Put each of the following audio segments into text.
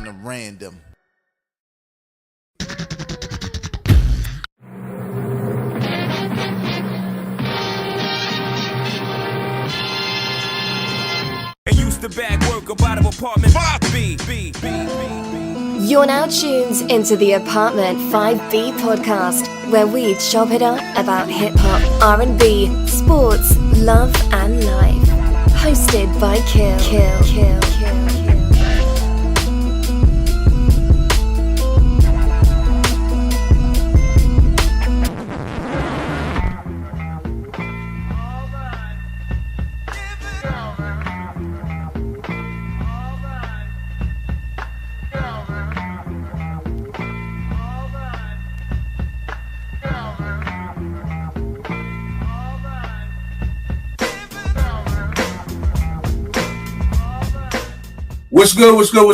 of random. Used to bag work about an apartment 5B. You're now tuned into the Apartment 5B podcast, where we chop it up about hip-hop, R&B, sports, love and life. Hosted by Kill. What's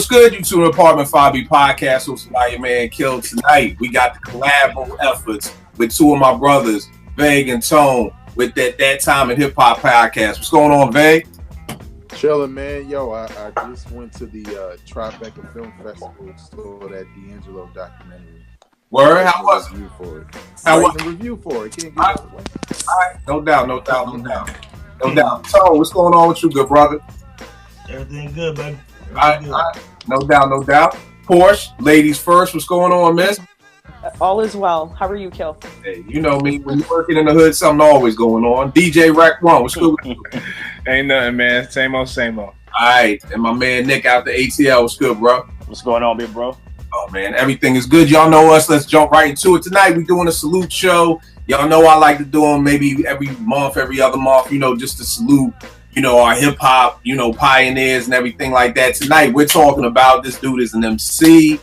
good? You to the Apartment 5B podcast hosted by your man Kill. Tonight, we got the collabo efforts with two of my brothers, Vague and Tone, with that time in hip hop podcast. What's going on, Vague? Chilling, man. Yo, I just went to the Tribeca Film Festival, saw that D'Angelo documentary. Word? How was it? How was the review for it? Can't get it away. All right, no doubt. Tone, what's going on with you, good brother? Everything good, baby. No doubt. Porsche, ladies first. What's going on, miss? All is well. How are you, Kill? Hey, you know me. When you're working in the hood, something always going on. DJ Rack One, what's good with you? Ain't nothing, man. Same old. All right, and my man Nick out the ATL. What's good, bro? What's going on, big bro? Oh, man, everything is good. Y'all know us. Let's jump right into it. Tonight, we're doing a salute show. Y'all know I like to do them maybe every month, every other month, just to salute, our hip hop, pioneers and everything like that. Tonight, we're talking about this dude is an MC.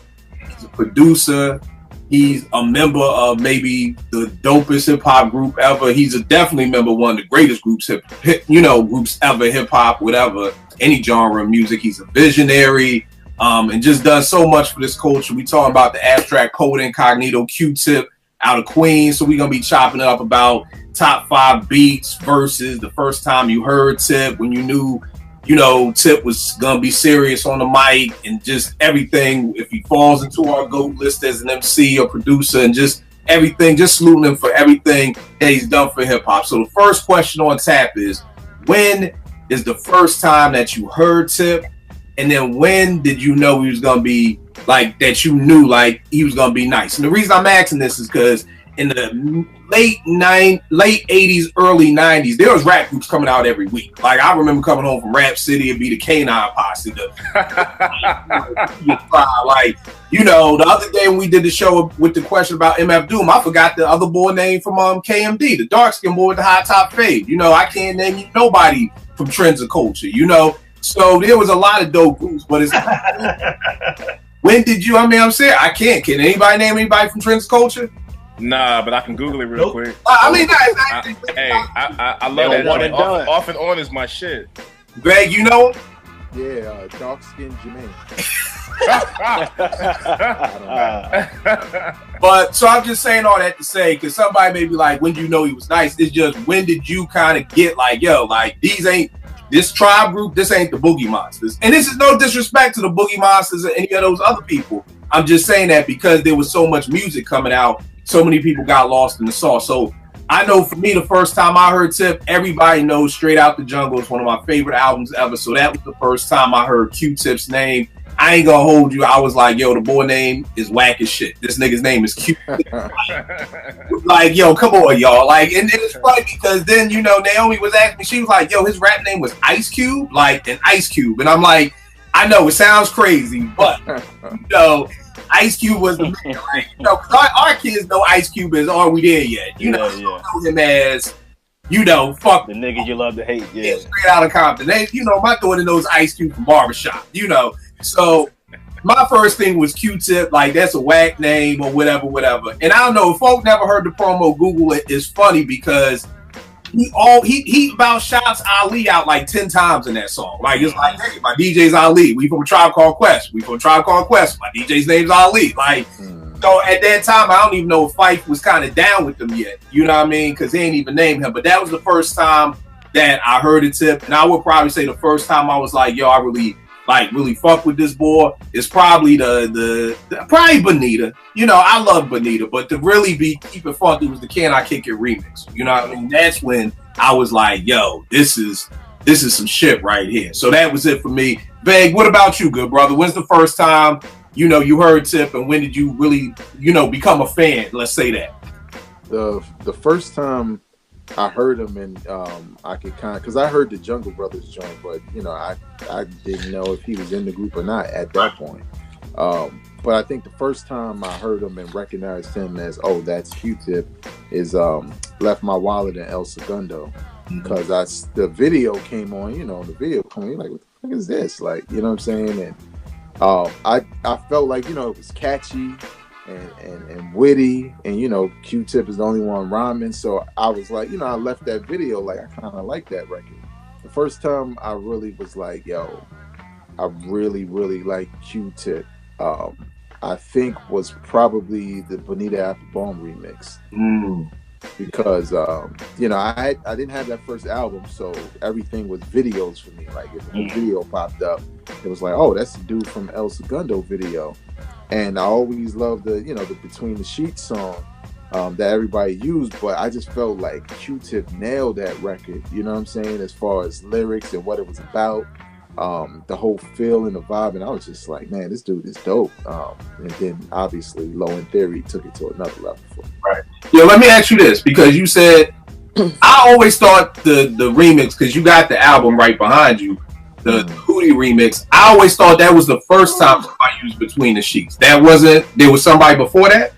He's a producer. He's a member of maybe the dopest hip hop group ever. He's definitely member of one of the greatest groups, groups ever, hip hop, whatever, any genre of music. He's a visionary, and just does so much for this culture. We talking about the abstract poet incognito QTip out of Queens. So we're gonna be chopping it up about top 5 beats versus the first time you heard Tip, when you knew, Tip was gonna be serious on the mic, and just everything. If he falls into our GOAT list as an MC or producer, and just everything, just saluting him for everything that he's done for hip hop. So the first question on tap is, when is the first time that you heard Tip? And then when did you know he was gonna be that you knew he was gonna be nice? And the reason I'm asking this is because in the late 80s, early 90s, there was rap groups coming out every week. I remember coming home from Rap City, it'd be the K9 Posse. The other day when we did the show with the question about MF Doom, I forgot the other boy name from KMD, the dark skin boy with the high top fade. I can't name you nobody from Trends of Culture, So there was a lot of dope groups, but it's when did you? I'm saying I can't. Can anybody name anybody from Trends Culture? Nah, but I can Google it real quick. I love that one and done. Off and on is my shit. Greg, you know him? Yeah, dark skinned Jermaine. But so I'm just saying all that to say, because somebody may be like, when do you know he was nice? It's just, when did you kind of get this tribe group, this ain't the Boogie Monsters. And this is no disrespect to the Boogie Monsters or any of those other people. I'm just saying that because there was so much music coming out, so many people got lost in the sauce. So I know for me, the first time I heard Tip, everybody knows Straight Out the Jungle is one of my favorite albums ever. So that was the first time I heard Q-Tip's name. I ain't gonna hold you. I was like, yo, the boy name is whack as shit. This nigga's name is Q. Yo, come on, y'all. And it's funny because then, Naomi was asking me, she was like, yo, his rap name was Ice Cube, an Ice Cube. And I'm like, I know it sounds crazy, but, Ice Cube was the man. Cause our kids know Ice Cube is, are we there yet? Know him as, fuck the nigga you love to hate. Yeah, Straight Out of Compton. My daughter knows Ice Cube from Barbershop, So my first thing was Q-Tip, that's a whack name or whatever. And I don't know, if folk never heard the promo, Google it. It's funny because he about shouts Ali out 10 times in that song. Hey, my DJ's Ali. We from a Tribe Called Quest. My DJ's name's Ali. So at that time, I don't even know if Fife was kind of down with them yet. You know what I mean? Because they ain't even named him. But that was the first time that I heard a Tip. And I would probably say the first time I was like, yo, I really like really fuck with this boy, it's probably probably Bonita. You know, I love Bonita, but to really be keep it funky was the Can I Kick It remix. You know what I mean? That's when I was like, yo, this is some shit right here. So that was it for me. Beg, what about you, good brother? When's the first time you heard Tip, and when did you really become a fan? Let's say that. The first time I heard him, and I could because I heard the Jungle Brothers joint, but I didn't know if he was in the group or not at that point. But I think the first time I heard him and recognized him as, oh, that's QTip, is Left My Wallet in El Segundo, because the video came on, the video came on, like, what the fuck is this? Like, you know what I'm saying? And I felt like, it was catchy and witty, and Q-Tip is the only one rhyming, so I was like, I left that video like I kind of like that record. The first time I really was like, yo, I really like Q-Tip, I think was probably the Bonita Applebaum remix. Because I didn't have that first album, so everything was videos for me. Like if a video popped up, it was like, oh, that's the dude from El Segundo video. And I always loved the Between the Sheets song that everybody used, but I just felt like Q-Tip nailed that record, you know what I'm saying, as far as lyrics and what it was about, the whole feel and the vibe, and I was just like, man, this dude is dope. And then obviously Low End Theory took it to another level for me. Right. Yeah, let me ask you this, because you said, I always thought the remix, because you got the album right behind you, the Hootie remix, I always thought that was the first time somebody used Between the Sheets. There was somebody before that?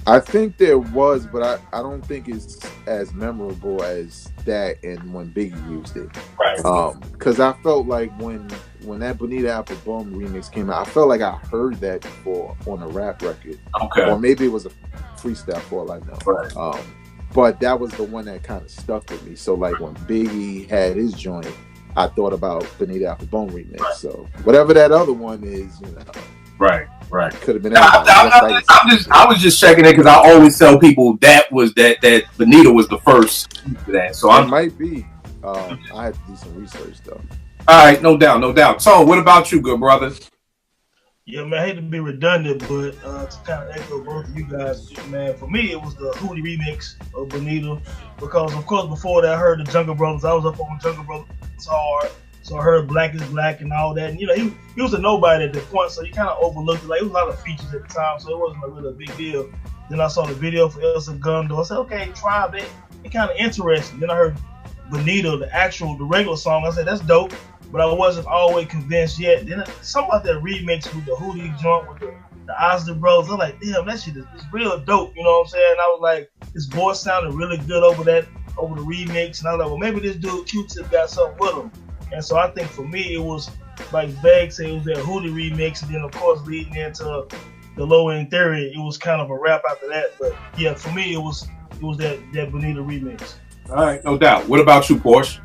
I think there was, but I don't think it's as memorable as that and when Biggie used it. Right. Because I felt like when that Bonita Applebaum remix came out, I felt like I heard that before on a rap record. Okay. Or maybe it was a freestyle, for all I know. Right. But that was the one that kind of stuck with me. So like when Biggie had his joint, I thought about Bonita Applebaum remix. Right. So whatever that other one is, Right. Could have been. I was just checking it because I always tell people that Bonita was the first for that. So it might be. I had to do some research though. All right, no doubt. Tone, what about you, good brother? Yeah, man, I hate to be redundant, but to kind of echo both of you guys, man, for me, it was the Hootie remix of Bonita, because, of course, before that, I heard the Jungle Brothers. I was up on Jungle Brothers hard, so I heard Black is Black and all that. And, he was a nobody at that point, so you kind of overlooked it. Like, it was a lot of features at the time, so it wasn't really a big deal. Then I saw the video for El Segundo. I said, okay, Tribe, it kind of interesting. Then I heard Bonita, the regular song. I said, that's dope. But I wasn't always convinced yet. Then something about that remix with the Hootie joint with the Osler Brothers, I'm like, damn, that shit is real dope. You know what I'm saying? I was like, his voice sounded really good over the remix. And I was like, well, maybe this dude Q-Tip got something with him. And so I think for me, it was like Beg said, it was that Hootie remix. And then, of course, leading into the Low End Theory, it was kind of a rap after that. But yeah, for me, it was that Bonita remix. All right, no doubt. What about you, Porsche?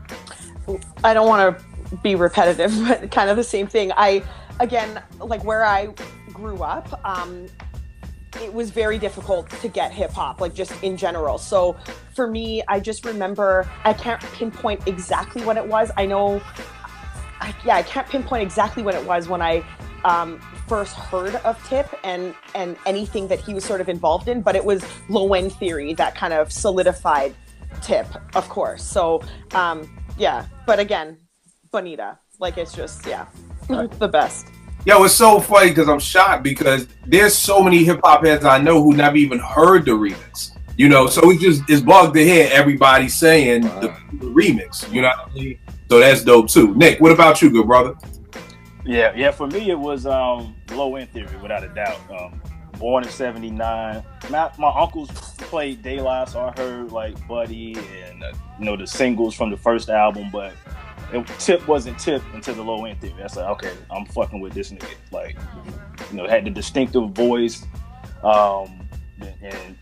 I don't want to be repetitive, but kind of the same thing. Again, like where I grew up, it was very difficult to get hip hop, like just in general. So for me, I just remember, I can't pinpoint exactly what it was. I can't pinpoint exactly what it was when I first heard of Tip and anything that he was sort of involved in, but it was Low End Theory that kind of solidified Tip, of course. So but again, Bonita, like it's just the best. Yo, it's so funny because I'm shocked because there's so many hip hop heads I know who never even heard the remix. So it's bugged to hear everybody saying the remix. You know what I mean? So that's dope too. Nick, what about you, good brother? Yeah. For me, it was Low End Theory, without a doubt. Born in '79. My uncles played De La, so I heard like Buddy and the singles from the first album, but Tip wasn't Tip until the Low End Theory. That's like, okay, I'm fucking with this nigga. Like, had the distinctive voice, and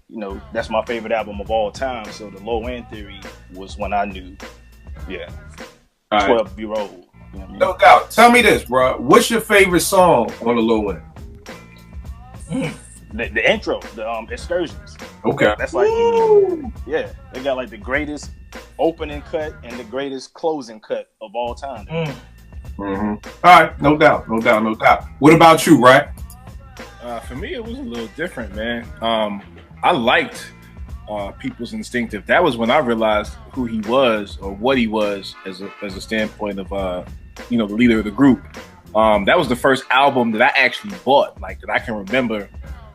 that's my favorite album of all time. So the Low End Theory was when I knew, 12-year-old. You know what I mean? No doubt. Tell me this, bro. What's your favorite song on the Low End? The intro, the Excursions. Okay. That's like, they got like the greatest opening cut and the greatest closing cut of all time. All right, no doubt. What about you, Rack? For me, it was a little different, man. I liked People's Instinctive. That was when I realized who he was or what he was as a standpoint of the leader of the group. That was the first album that I actually bought, like that I can remember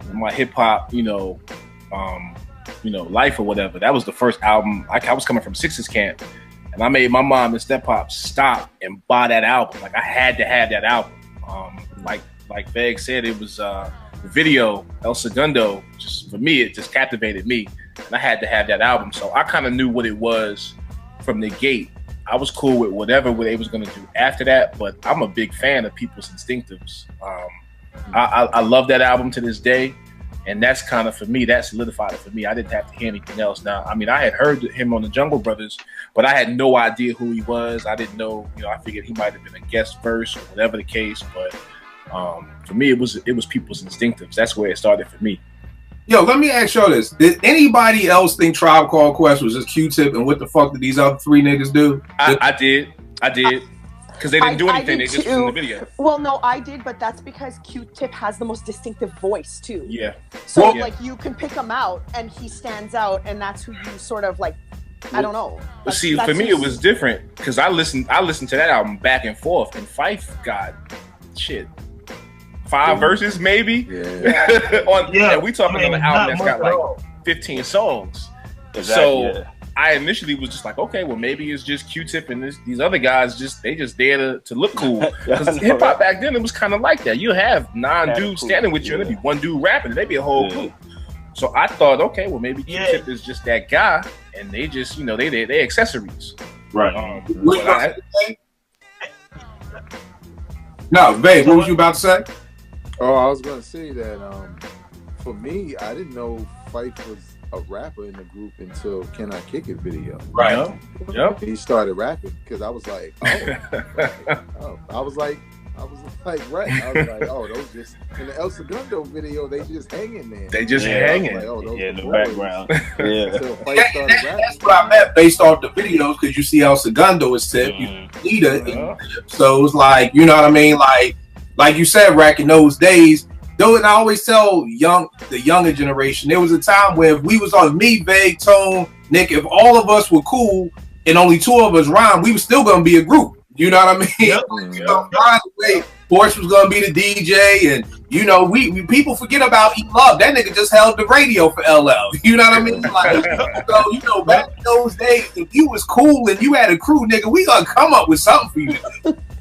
in my hip hop, life or whatever. That was the first album. I was coming from Sixers camp, and I made my mom and step pop stop and buy that album. Like I had to have that album. Like Veg said, it was the video El Segundo. Just for me, it just captivated me, and I had to have that album. So I kind of knew what it was from the gate. I was cool with whatever they was going to do after that, but I'm a big fan of People's Instinctives. I love that album to this day, and that's kind of, for me, that solidified it for me. I didn't have to hear anything else. Now, I mean, I had heard him on the Jungle Brothers, but I had no idea who he was. I didn't know, I figured he might have been a guest verse or whatever the case, but for me, it was People's Instinctives. That's where it started for me. Yo, let me ask y'all this. Did anybody else think Tribe Called Quest was just Q-Tip, and what the fuck did these other three niggas do? I did. Because they didn't do anything. They just was in the video. Well, no, I did, but that's because Q-Tip has the most distinctive voice, too. Yeah. So, like, you can pick him out, and he stands out, and that's who you sort of, like, I don't know. But see, for me, it was different, because I listened to that album back and forth, and Phife got, 5 verses, maybe? Yeah. We talking on an album that's got, like, 15 songs. Exactly, so... I initially was just like, okay, well, maybe it's just Q-Tip and these other guys they just there to look cool. Because hip hop back then, it was kind of like that. You have 9 dudes standing with you, and there'd be one dude rapping, and they'd be a whole group. So I thought, okay, well, maybe Q-Tip is just that guy, and they just, they accessories. Right. No, babe, what was you about to say? Oh, I was going to say that for me, I didn't know Phife was a rapper in the group until Can I Kick It video. Right. Yep. He started rapping because I was like, I was like, right. I was like, those just in the El Segundo video, they just hanging there. They just hanging. Like, those in the background. That's what I meant based off the videos, because you see El Segundo is Tip, you see Bonita, so it's like, you know what I mean? Like you said, Rack, in those days. Though, and I always tell the younger generation, there was a time where if we was on me, Vague, Tone, Nick, if all of us were cool and only 2 of us rhymed, we were still gonna be a group. You know what I mean? Yep. By the way, Porsche was gonna be the DJ, and we people forget about E Love. That nigga just held the radio for LL. You know what I mean? Like, so back in those days, if you was cool and you had a crew, nigga, we gonna come up with something for you.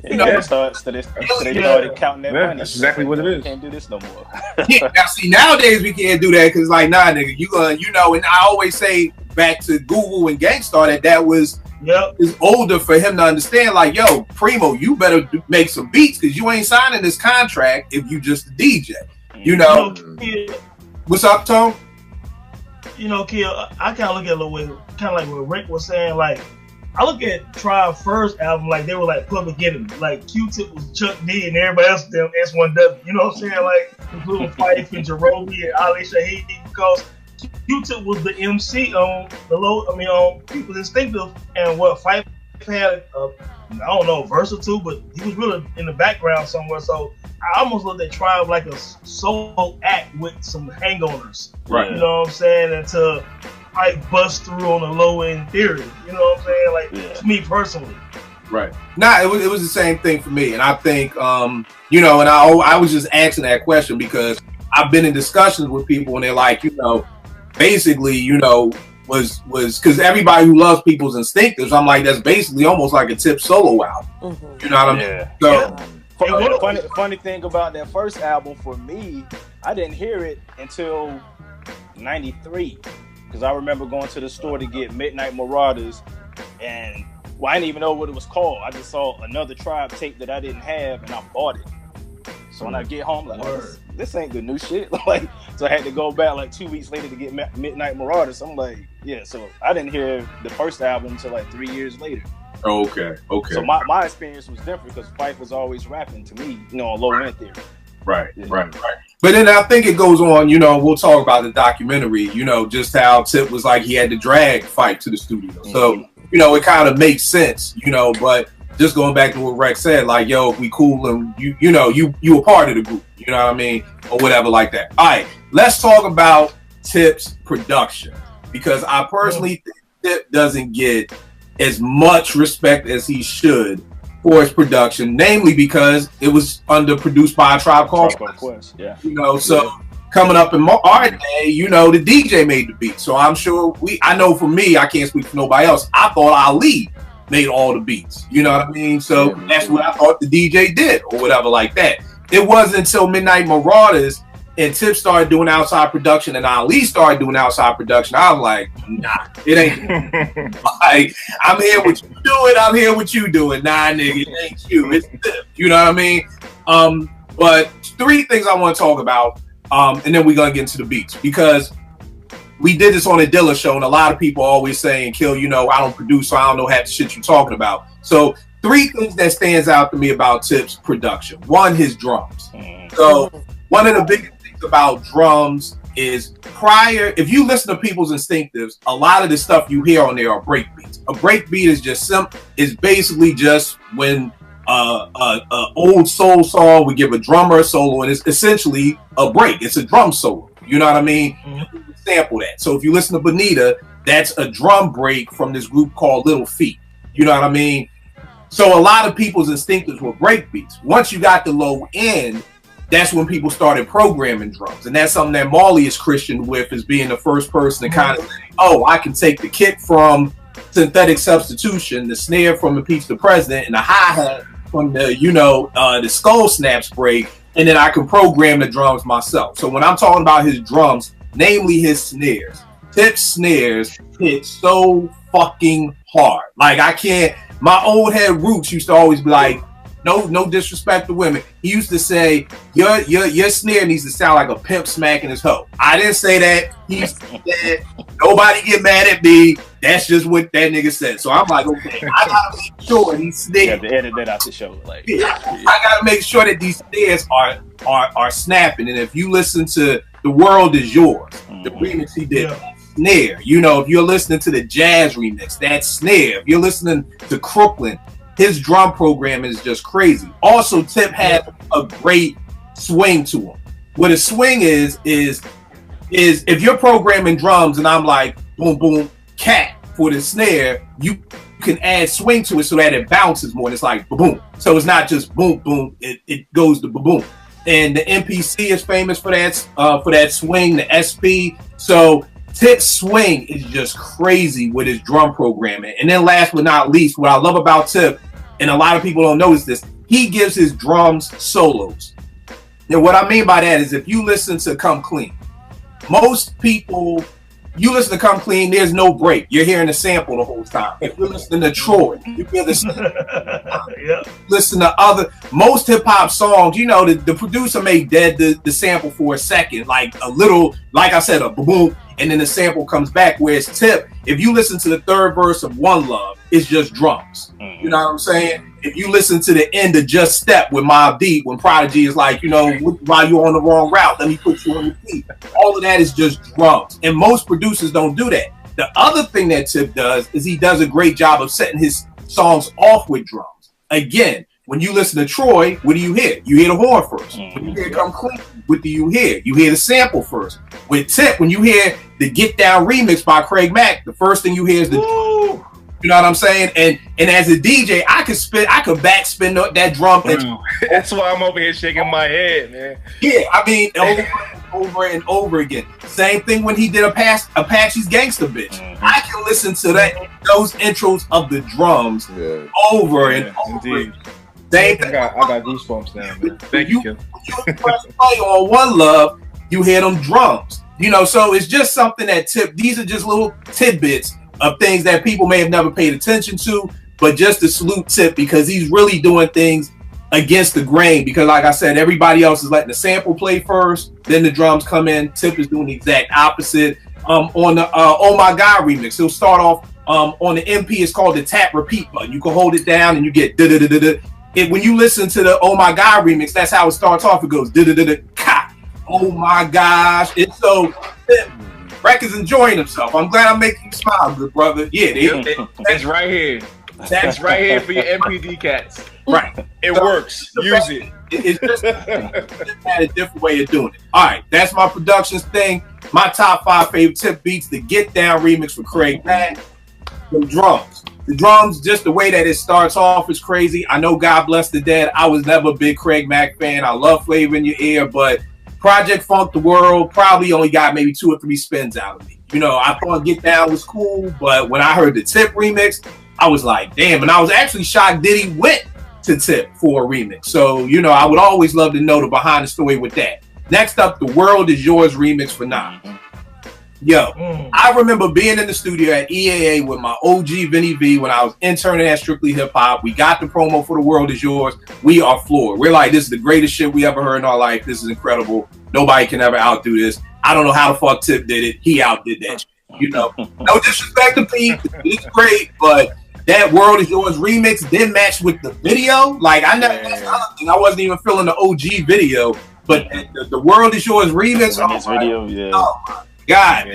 They started counting that money. That's exactly what it is. We can't do this no more. Now see, nowadays we can't do that because, like, nah, nigga, you gonna, and I always say back to Google and Gangstar that was is older for him to understand. Like, yo, Primo, you better make some beats because you ain't signing this contract if you just a DJ. What's up, Tone? Kid, I kind of look at it a little way, kind of like what Rick was saying, like. I look at Tribe's first album like they were like Public Enemy. Like Q-Tip was Chuck D and everybody else them S1W. You know what I'm saying? Like including Phife and Jerobi and Ali Shaheed, because Q-Tip was the MC on on People's Instinctive, and what Phife had I don't know, a verse or 2, but he was really in the background somewhere. So I almost looked at Tribe like a solo act with some hangovers. Right. You know what I'm saying? Until I bust through on the low end theory. You know what I'm saying? Like to me personally. Right. Nah, it was the same thing for me, and I think and I was just asking that question because I've been in discussions with people, and they're like, basically, was because everybody who loves People's Instinctives, I'm like, that's basically almost like a Tip solo album. You know what I mean? So, funny thing about that first album for me, I didn't hear it until '93. Because I remember going to the store to get Midnight Marauders, and I didn't even know what it was called. I just saw another Tribe tape that I didn't have, and I bought it. So when I get home, like, this ain't the new shit. So I had to go back like 2 weeks later to get Midnight Marauders. So I'm like, so I didn't hear the first album until like 3 years later. Okay. So my experience was different because Phife was always rapping to me, on Low End Theory. Right. But then I think it goes on, we'll talk about the documentary, just how Tip was like he had to drag Phife to the studio. So, it kind of makes sense, but just going back to what Rex said, like, yo, if we cool and you a part of the group, you know what I mean, or whatever like that. All right, let's talk about Tip's production, because I personally think Tip doesn't get as much respect as he should for his production, namely because it was produced by a Tribe Called Quest. Yeah, so coming up in our day, the DJ made the beat. So I'm sure I know for me, I can't speak for nobody else, I thought Ali made all the beats. You know what I mean? So that's what I thought the DJ did, or whatever like that. It wasn't until Midnight Marauders and Tip started doing outside production and Ali started doing outside production, I was like, nah, it ain't. Like, I'm here with you doing, I'm here with you doing. Nah, nigga, it ain't you, it's Tip. You know what I mean? But 3 things I want to talk about, and then we're gonna get into the beats, because we did this on a Dilla show, and a lot of people always saying, Kill, I don't produce, so I don't know half the shit you're talking about. So 3 things that stands out to me about Tip's production. 1, his drums. So one of the biggest things about drums is if you listen to People's Instinctives, a lot of the stuff you hear on there are break beats. A break beat is just is basically just when old soul song would give a drummer a solo, and it's essentially a break. It's a drum solo. You know what I mean? Sample that. So if you listen to Bonita, that's a drum break from this group called Little Feat. You know what I mean? So a lot of People's Instinctives were break beats. Once you got the low end, that's when people started programming drums. And that's something that Marley is Christian with, as being the first person to kind of say, oh, I can take the kick from Synthetic Substitution, the snare from Impeach the President, and the hi-hat from the Skull Snaps break, and then I can program the drums myself. So when I'm talking about his drums, namely his snares, Tip's snares hit so fucking hard. Like, I can't, my old head Roots used to always be like, no disrespect to women. He used to say, your snare needs to sound like a pimp smacking his hoe. I didn't say that. He said, nobody get mad at me. That's just what that nigga said. So I'm like, okay, I gotta make sure these snares. You have to edit that out the show. Like, I gotta make sure that these snares are snapping. And if you listen to The World Is Yours, the remix he did, snare. If you're listening to the jazz remix, that snare. If you're listening to Crooklyn, his drum program is just crazy. Also, Tip had a great swing to him. What a swing is if you're programming drums and I'm like, boom, boom, cat for the snare, you can add swing to it so that it bounces more. And it's like, boom. So it's not just boom, boom. It goes to boom. And the MPC is famous for that swing, the SP. So Tip's swing is just crazy with his drum programming. And then last but not least, what I love about Tip, and a lot of people don't notice this, he gives his drums solos. And what I mean by that is, if you listen to Come Clean, most people, you listen to Come Clean, there's no break. You're hearing the sample the whole time. If you're listening to Troy, you hear the sample. Listen to most hip hop songs, the producer may dead the sample for a second, like a little, like I said, a boom, and then the sample comes back. Whereas Tip, if you listen to the 3rd verse of One Love, it's just drums. You know what I'm saying? If you listen to the end of Just Step with Mobb Deep, when Prodigy is like, while you're on the wrong route, let me put you on your feet. All of that is just drums. And most producers don't do that. The other thing that Tip does is he does a great job of setting his songs off with drums. Again, when you listen to Troy, what do you hear? You hear the horn first. When you hear Come Clean, what do you hear? You hear the sample first. With Tip, when you hear the Get Down remix by Craig Mack, the first thing you hear is the drum. You know what I'm saying? And as a DJ, I could backspin that drum. That's why I'm over here shaking my head, man. Yeah, I mean, over and over again. Same thing when he did Apache's Gangsta Bitch. I can listen to those intros of the drums over and over again. I got goosebumps now, man. Thank you, Kim. When you press play on One Love, you hear them drums. So it's just something that these are just little tidbits of things that people may have never paid attention to, but just to salute Tip, because he's really doing things against the grain. Because like I said, everybody else is letting the sample play first, then the drums come in. Tip is doing the exact opposite. On the Oh My God remix, he'll start off on the MP, it's called the tap repeat button. You can hold it down and you get da-da-da-da-da. When you listen to the Oh My God remix, that's how it starts off. It goes da-da-da-da-ka. Oh my gosh. It's so Rex is enjoying himself. I'm glad I'm making you smile, good brother. Yeah, it's right here. That's right here for your MPD cats. Right. It works. Use it. It's just had a different way of doing it. All right, that's my productions thing. My top 5 favorite tip beats: the Get Down remix for Craig Mack. The drums. The drums, just the way that it starts off is crazy. I know God Bless the Dead. I was never a big Craig Mack fan. I love Flavor in Your Ear, but Project Funk the World probably only got maybe 2 or 3 spins out of me. You know, I thought Get Down was cool, but when I heard the Tip remix, I was like, damn. And I was actually shocked Diddy went to Tip for a remix. So, you know, I would always love to know the behind the story with that. Next up, the World Is Yours remix for Nas. Yo, I remember being in the studio at EAA with my OG Vinny V when I was interning at Strictly Hip Hop. We got the promo for The World Is Yours. We are floored. We're like, this is the greatest shit we ever heard in our life. This is incredible. Nobody can ever outdo this. I don't know how the fuck Tip did it. He outdid that shit. You know, no disrespect to Pete. It's great, but that World Is Yours remix didn't match with the video. Like, I never, that's another thing. I wasn't even feeling the OG video, but the World Is Yours remix. Video, yeah. Oh my God,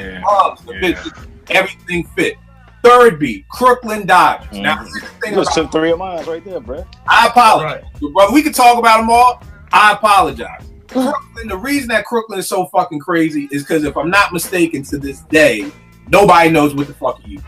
everything fit. Third beat, Crooklyn Dodgers. Now, here's the thing. You just took 3 of mine right there, bro. I apologize, brother. We can talk about them all. I apologize. Crooklyn. The reason that Crooklyn is so fucking crazy is because if I'm not mistaken, to this day, nobody knows what the fuck he used.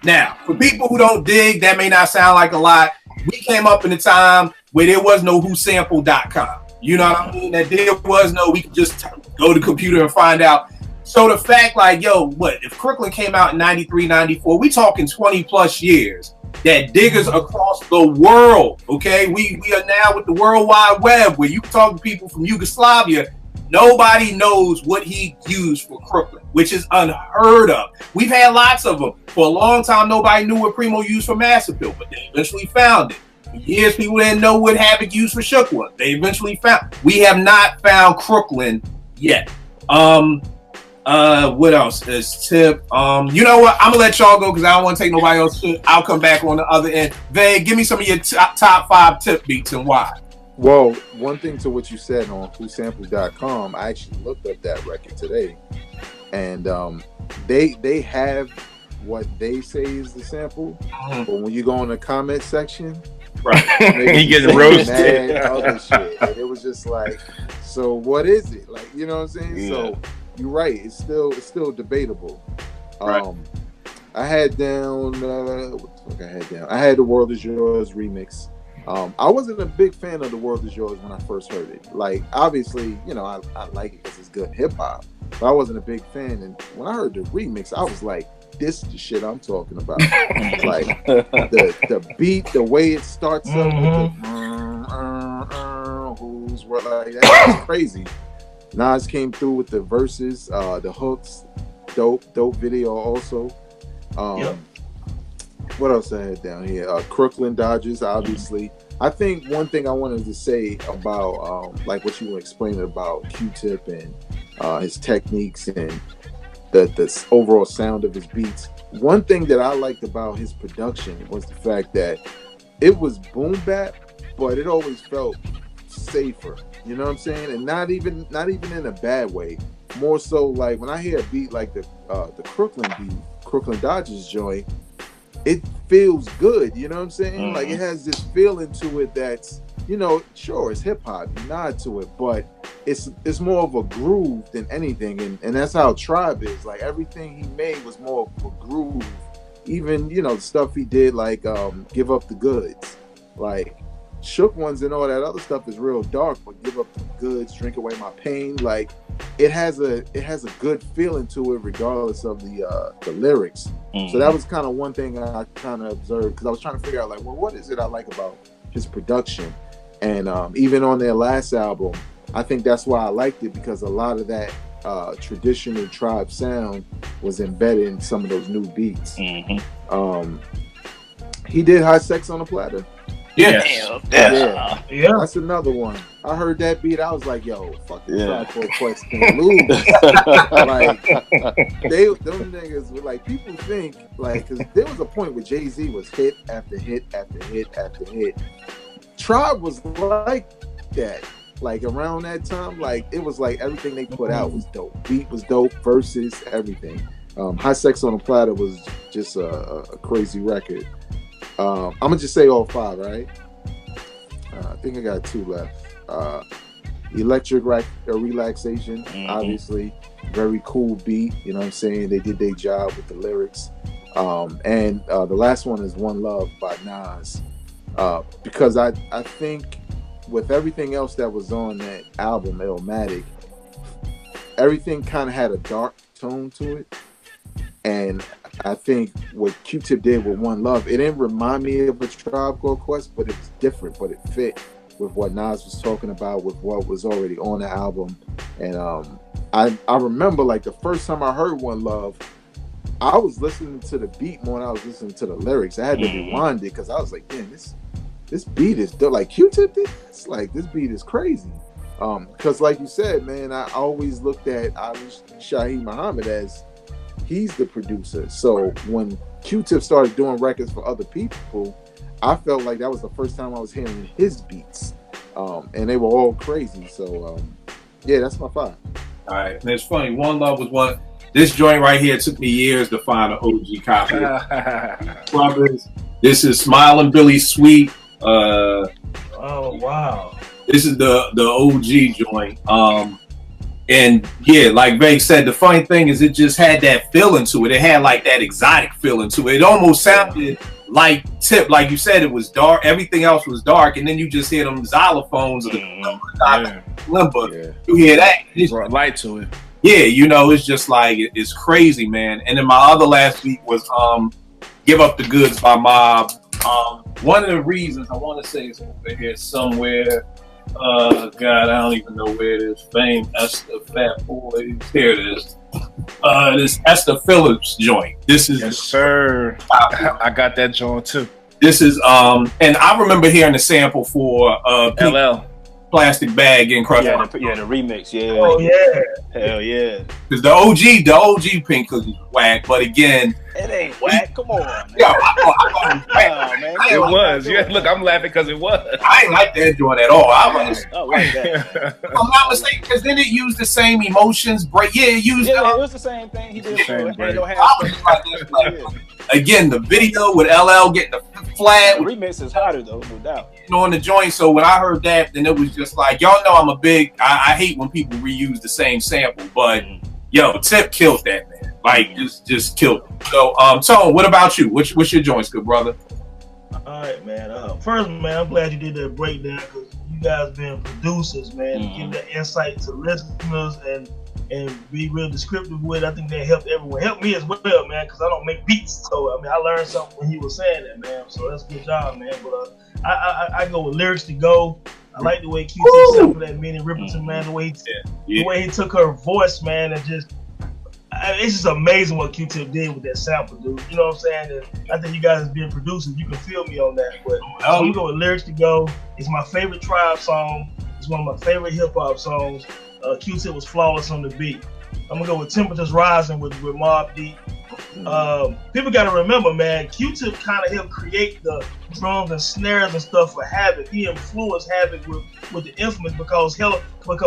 Now, for people who don't dig, that may not sound like a lot. We came up in a time where there was no whosample.com. You know what I mean? That there was no, we could just go to the computer and find out. So the fact, like, yo, what if Crooklyn came out in 93, 94? We talking 20 plus years that diggers across the world, okay? We are now with the World Wide Web where you can talk to people from Yugoslavia. Nobody knows what he used for Crooklyn, which is unheard of. We've had lots of them. For a long time, nobody knew what Primo used for Mass Appeal, but they eventually found it. For years, people didn't know what Havoc used for Shook was. They eventually found. We have not found Crooklyn yet. What else is Tip? You know what? I'm gonna let y'all go because I don't want to take nobody else. I'll come back on the other end. Vay, give me some of your top 5 Tip beats and why. Well, one thing to what you said on whosample.com, I actually looked up that record today, and they have what they say is the sample, but when you go in the comment section, he gets roasted. Other shit. And it was just like, so what is it? Like, you know what I'm saying? Yeah. So you're right. It's still debatable. Right. I had down what the fuck I had down. I had the World Is Yours remix. I wasn't a big fan of the World Is Yours when I first heard it. Like, obviously, you know, I like it because it's good hip hop, but I wasn't a big fan. And when I heard the remix, I was like, this is the shit I'm talking about. Like the beat, the way it starts up with the who's what, like that's crazy. Nas came through with the verses, the hooks, dope video also. What else I had down here? Crooklyn Dodgers, obviously. I think one thing I wanted to say about like what you were explaining about QTip and his techniques and the overall sound of his beats. One thing that I liked about his production was the fact that it was boom bap, but it always felt safer. You know what I'm saying? And not even in a bad way. More so like when I hear a beat like the Crooklyn beat, Crooklyn Dodgers joint, it feels good. You know what I'm saying? Like it has this feeling to it that's, you know, sure, it's hip hop, you nod to it, but it's more of a groove than anything, and that's how Tribe is. Like everything he made was more of a groove. Even, you know, the stuff he did like Give Up the Goods, like Shook Ones and all that other stuff is real dark, but Give Up the Goods, Drink Away My Pain, like it has a good feeling to it regardless of the lyrics. So that was kind of one thing I kind of observed, because I was trying to figure out like, well, what is it I like about his production? And even on their last album, I think that's why I liked it, because a lot of that traditional Tribe sound was embedded in some of those new beats. He did High Sex on a Platter. Yeah. That's another one. I heard that beat, I was like, yo, fucking Tribe Called Quest can lose. Like, them niggas were like, people think, like, because there was a point where Jay-Z was hit after hit after hit after hit. Tribe was like that. Like around that time, like it was like everything they put out was dope. Beat was dope, verses, everything. High Sex on a Platter was just a crazy record. I'm gonna just say all 5, right? I think I got 2 left. Electric Relaxation, obviously, very cool beat. You know what I'm saying? They did their job with the lyrics. And the last one is One Love by Nas. Because I think with everything else that was on that album, Illmatic, everything kind of had a dark tone to it. And I think what QTip did with One Love, it didn't remind me of a Tribe Called Quest, but it was different, but it fit with what Nas was talking about, with what was already on the album. And I remember, like, the first time I heard One Love, I was listening to the beat more than I was listening to the lyrics. I had to rewind it because I was like, damn, this beat is dope. Like, QTip did this? Like, this beat is crazy. Because like you said, man, I always looked at Shaheed Muhammad as he's the producer. So when QTip started doing records for other people, I felt like that was the first time I was hearing his beats. And they were all crazy. So yeah, that's my 5. All right. And it's funny, One Love was one. This joint right here took me years to find an OG copy. Brothers, this is Smiling Billy Sweet. Oh wow. This is the OG joint. And yeah, like Veg said, the funny thing is it just had that feeling to it. It had like that exotic feeling to it. It almost sounded like Tip, like you said, it was dark. Everything else was dark, and then you just hear them xylophones or the limber. You hear that? It brought light to it. Yeah, you know, it's just like it's crazy, man. And then my other last week was "Give Up the Goods" by Mob. One of the reasons I want to say is over here somewhere. God, I don't even know where it is. Fame, Esther, Fat Boys. Here it is. This Esther Phillips joint. This is yes, sir. I got that joint too. This is and I remember hearing the sample for LL. Plastic Bag and Crush. Yeah, the remix. Yeah. Oh yeah. Hell yeah. Because the OG Pink Cookie was whack, but again, it ain't whack. Come on, man. Yeah, I man. It was. Yeah, look, I'm laughing because it was. I ain't like that joint at all. I like that. I'm not mistaken, because then it used the same emotions. It used. Yeah, it was the same thing. He did. Again, the video with LL getting the flat. The remix is hotter though, no doubt. On the joint. So when I heard that, then it was just like, y'all know I'm a big. I hate when people reuse the same sample, but yo, Tip killed that, man. Like just killed it. So Tone, what about you? What's your joints, good brother? All right, man. First, man, I'm glad you did that breakdown, because you guys being producers, man, to give that insight to listeners and be real descriptive with it. I think that helped everyone. Helped me as well, man, because I don't make beats. So I mean, I learned something when he was saying that, man. So that's a good job, man. But I go with Lyrics to Go. I like the way QTip sampled that Minnie Riperton, man. The way he took her voice, man, and just. It's just amazing what QTip did with that sample, dude. You know what I'm saying? And I think you guys being producers, you can feel me on that. But I'm gonna go with Lyrics to Go. It's my favorite Tribe song. It's one of my favorite hip hop songs. QTip was flawless on the beat. I'm gonna go with Temperatures Rising with Mobb Deep. People gotta remember, man, QTip kind of helped create the drums and snares and stuff for Havoc. He influenced Havoc with the Infamous, because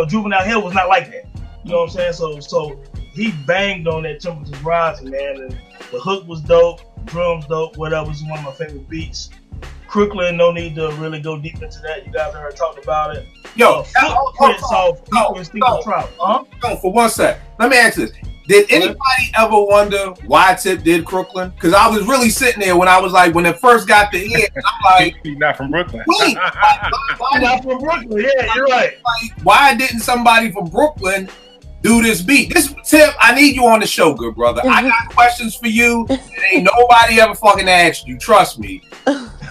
Juvenile Hell was not like that. You know what I'm saying? So he banged on that Temperatures Rising, man, and the hook was dope, drums dope, whatever. It's one of my favorite beats. Crooklyn, no need to really go deep into that. You guys already talked about it. Yo, Footprints off Instinctive Trout. For 1 sec. Let me ask this. Did anybody ever wonder why Tip did Crooklyn? Because I was really sitting there when I was like, when it first got to hit, I'm like, he's not from Brooklyn. Wait, why not from Brooklyn? Yeah, you're right. Like, why didn't somebody from Brooklyn do this beat? This Tip, I need you on the show, good brother. I got questions for you. Ain't nobody ever fucking asked you. Trust me.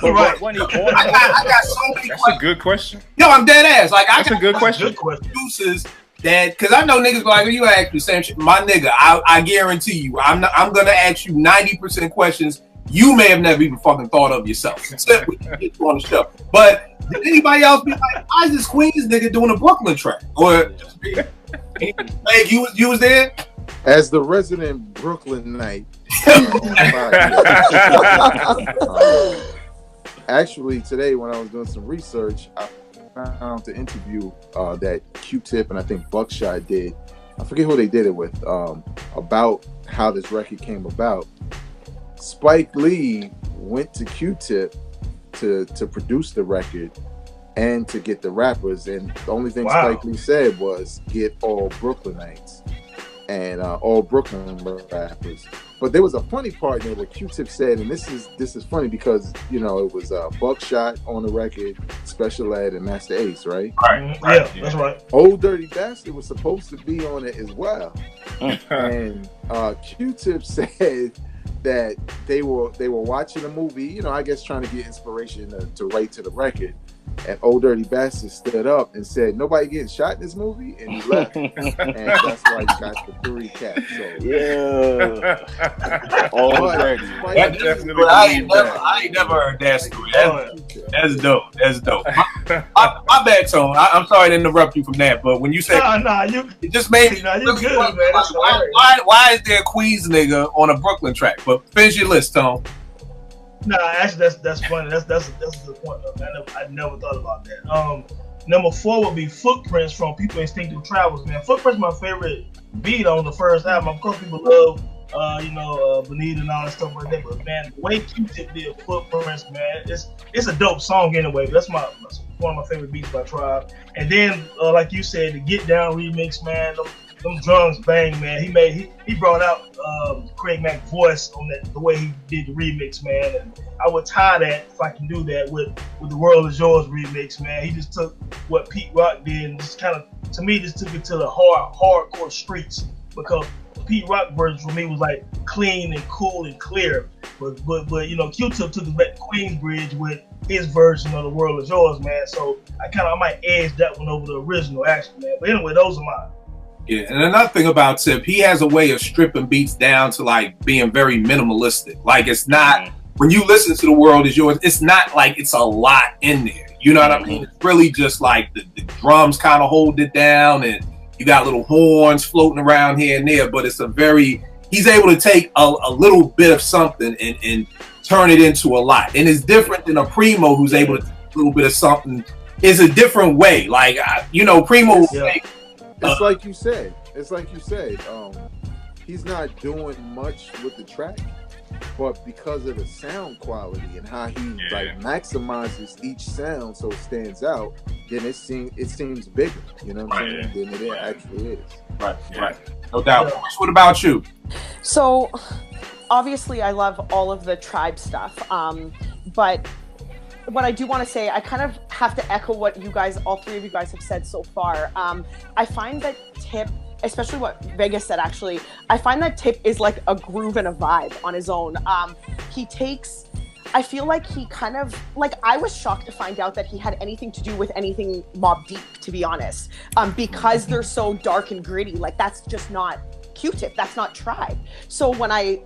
Right. I got so many questions. That's a good question. Yo, I'm dead ass. Like, that's a good question. Producers that, because I know niggas like, you ask the same shit. My nigga, I guarantee you, I'm gonna ask you 90% questions you may have never even fucking thought of yourself. Except we can get you on the show. But did anybody else be like, why is this Queens nigga doing a Brooklyn track? Or just be like, you was there? As the resident Brooklyn Knight. Actually, today when I was doing some research, I found the interview that QTip and I think Buckshot did. I forget who they did it with, about how this record came about. Spike Lee went to QTip to produce the record and to get the rappers, and the only thing Spike Lee said was get all Brooklynites and all Brooklyn rappers. But there was a funny part there where QTip said, and this is funny because it was Buckshot on the record, Special Ed, and Master Ace, right? Right. Yeah, that's right. Old Dirty Bastard was supposed to be on it as well, and QTip said that they were watching a movie, I guess trying to get inspiration to write to the record. And Old Dirty Bastard stood up and said, "Nobody getting shot in this movie," and he left. And that's why he got the 3 cats. So yeah, Old Dirty. I ain't never heard that story. That's dope. That's dope. My bad, Tone. I'm sorry to interrupt you from that, but when you said it just made me. You good, man. Why is there a Queens nigga on a Brooklyn track? But finish your list, Tone. Nah, actually, that's funny. That's a good point. I never thought about that. Number 4 would be Footprints from People Instinctive Travels. Man, Footprints my favorite beat on the first album. Of course, people love Bonita and all that stuff like that. But man, the way QTip did Footprints, man, it's a dope song anyway. But that's one of my favorite beats by Tribe. And then, like you said, the Get Down remix, man. Them drums bang, man. He brought out Craig Mack's voice on that, the way he did the remix, man. And I would tie that, if I can do that, with the World Is Yours remix, man. He just took what Pete Rock did and just kind of, to me, just took it to the hardcore streets, because Pete Rock version for me was like clean and cool and clear. But QTip took it back to Queensbridge with his version of The World Is Yours, man. So I might edge that one over the original, actually, man. But anyway, those are mine. Yeah, and another thing about Tip, he has a way of stripping beats down to like being very minimalistic. Like, it's not, when you listen to The World Is Yours, it's not like it's a lot in there. You know what I mean? It's really just like the drums kind of hold it down, and you got little horns floating around here and there, but it's he's able to take a little bit of something and turn it into a lot. And it's different than a Primo who's able to take a little bit of something. It's a different way. Like, Primo will make, It's like you said. He's not doing much with the track, but because of the sound quality and how he maximizes each sound so it stands out, then it seems bigger. You know what I'm saying? Than it actually is. Right. No doubt. What about you? So, obviously, I love all of the Tribe stuff, but what I do want to say, I kind of have to echo what all 3 of you guys have said so far. I find that Tip, especially what Vegas said, actually, I find that Tip is like a groove and a vibe on his own. I feel like he kind of, like, I was shocked to find out that he had anything to do with anything Mobb Deep, to be honest, because they're so dark and gritty. Like, that's just not QTip, that's not Tribe. So when I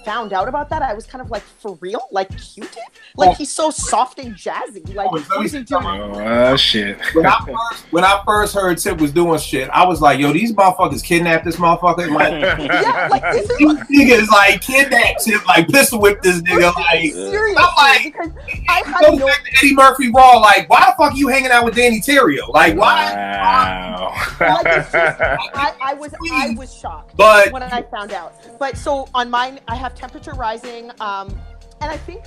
found out about that, I was kind of like, for real? Like QTip? Like, he's so soft and jazzy. Like, what is he doing? Oh shit. When I first heard Tip was doing shit, I was like, yo, these motherfuckers kidnapped this motherfucker. Like, yeah, like this is niggas like kidnapped Tip, like pistol whip this nigga. Like, seriously, I'm like, I had no. Eddie Murphy Raw. Like, why the fuck are you hanging out with Danny Terrio? Like, why? Wow. Like, it's just, I was shocked. But when I found out. But so on mine, I have Temperature Rising, and I think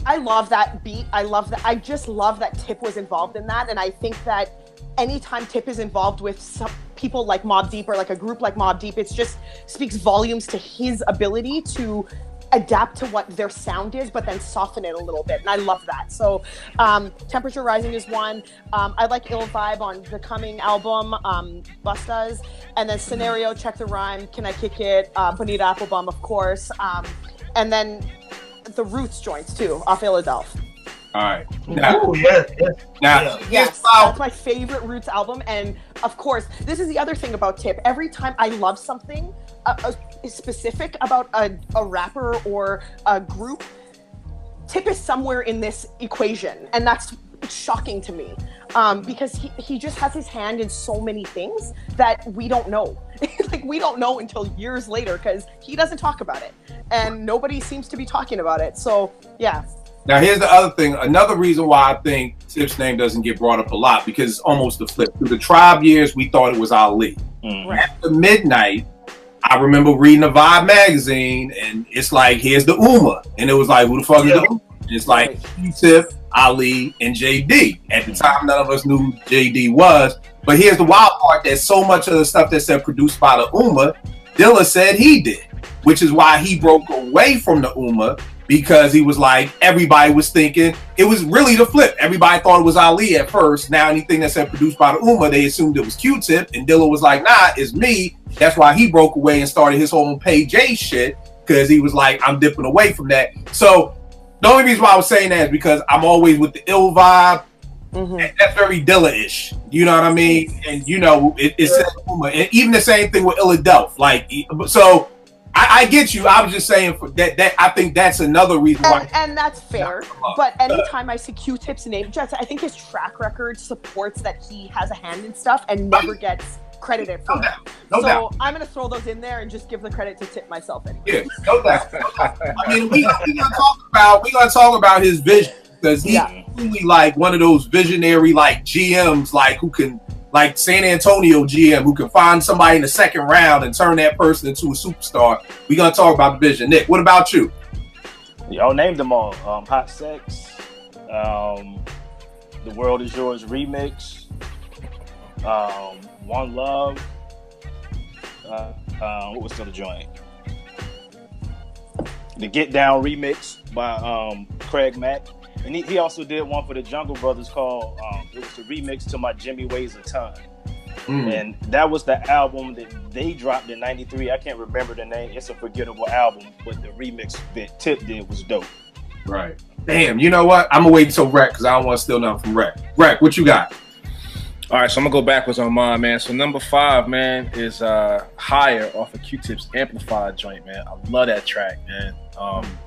I love that beat. I just love that Tip was involved in that, and I think that anytime Tip is involved with some people like Mobb Deep or like a group like Mobb Deep, it just speaks volumes to his ability to adapt to what their sound is, but then soften it a little bit, and I love that. So Temperature Rising is one. I like Ill Vibe on the coming album, Bustas, and then Scenario, Check the Rhyme, Can I Kick It, Bonita Applebum, of course, and then the Roots joints too, off Philadelphia. All right. Yes, that's my favorite Roots album, and of course, this is the other thing about Tip. Every time I love something specific about a rapper or a group, Tip is somewhere in this equation, and that's shocking to me, because he just has his hand in so many things that we don't know. Like, we don't know until years later, because he doesn't talk about it, and nobody seems to be talking about it. So yeah. Now, here's the other thing. Another reason why I think Tip's name doesn't get brought up a lot, because it's almost the flip. Through the Tribe years, we thought it was Ali. Right. After Midnight, I remember reading a Vibe magazine, and it's like, here's the Uma, and it was like, who the fuck is the Uma? And it's like QTip, Ali, and JD. At the time, none of us knew who JD was. But here's the wild part: that so much of the stuff that said produced by the Uma, Dilla said he did, which is why he broke away from the Uma, because he was like, everybody was thinking it was really the flip. Everybody thought it was Ali at first. Now anything that said produced by the Uma, they assumed it was QTip, and Dilla was like, nah, it's me. That's why he broke away and started his whole Pay J shit, because he was like, I'm dipping away from that. So the only reason why I was saying that is because I'm always with the ill vibe. And that's very Dilla-ish. You know what I mean? And you know, it's and even the same thing with Illadelph. Like, so I get you. I was just saying for that I think that's another reason why. And that's fair. But anytime I see Q-Tip's name, just I think his track record supports that he has a hand in stuff and never gets credited for it. No so doubt. I'm gonna throw those in there and just give the credit to Tip myself anyway. Yeah, no doubt. I mean, we gonna talk about his vision, because he's really like one of those visionary like GMs, like who can, like San Antonio GM, who can find somebody in the second round and turn that person into a superstar. We're gonna talk about the vision. Nick, what about you? Y'all named them all. Hot Sex, The World Is Yours remix, One Love. What was the other joint? The Get Down remix by Craig Mack. And he also did one for the Jungle Brothers called, it was the remix to My Jimmy Weighs a Ton. And that was the album that they dropped in '93. I can't remember the name. It's a forgettable album, but the remix that Tip did was dope. Right. Damn, you know what? I'm going to wait until Rec, because I don't want to steal nothing from Rec. Rec, what you got? All right, so I'm going to go backwards on mine, man. So number 5, man, is Higher off of Q-Tip's Amplified joint, man. I love that track, man.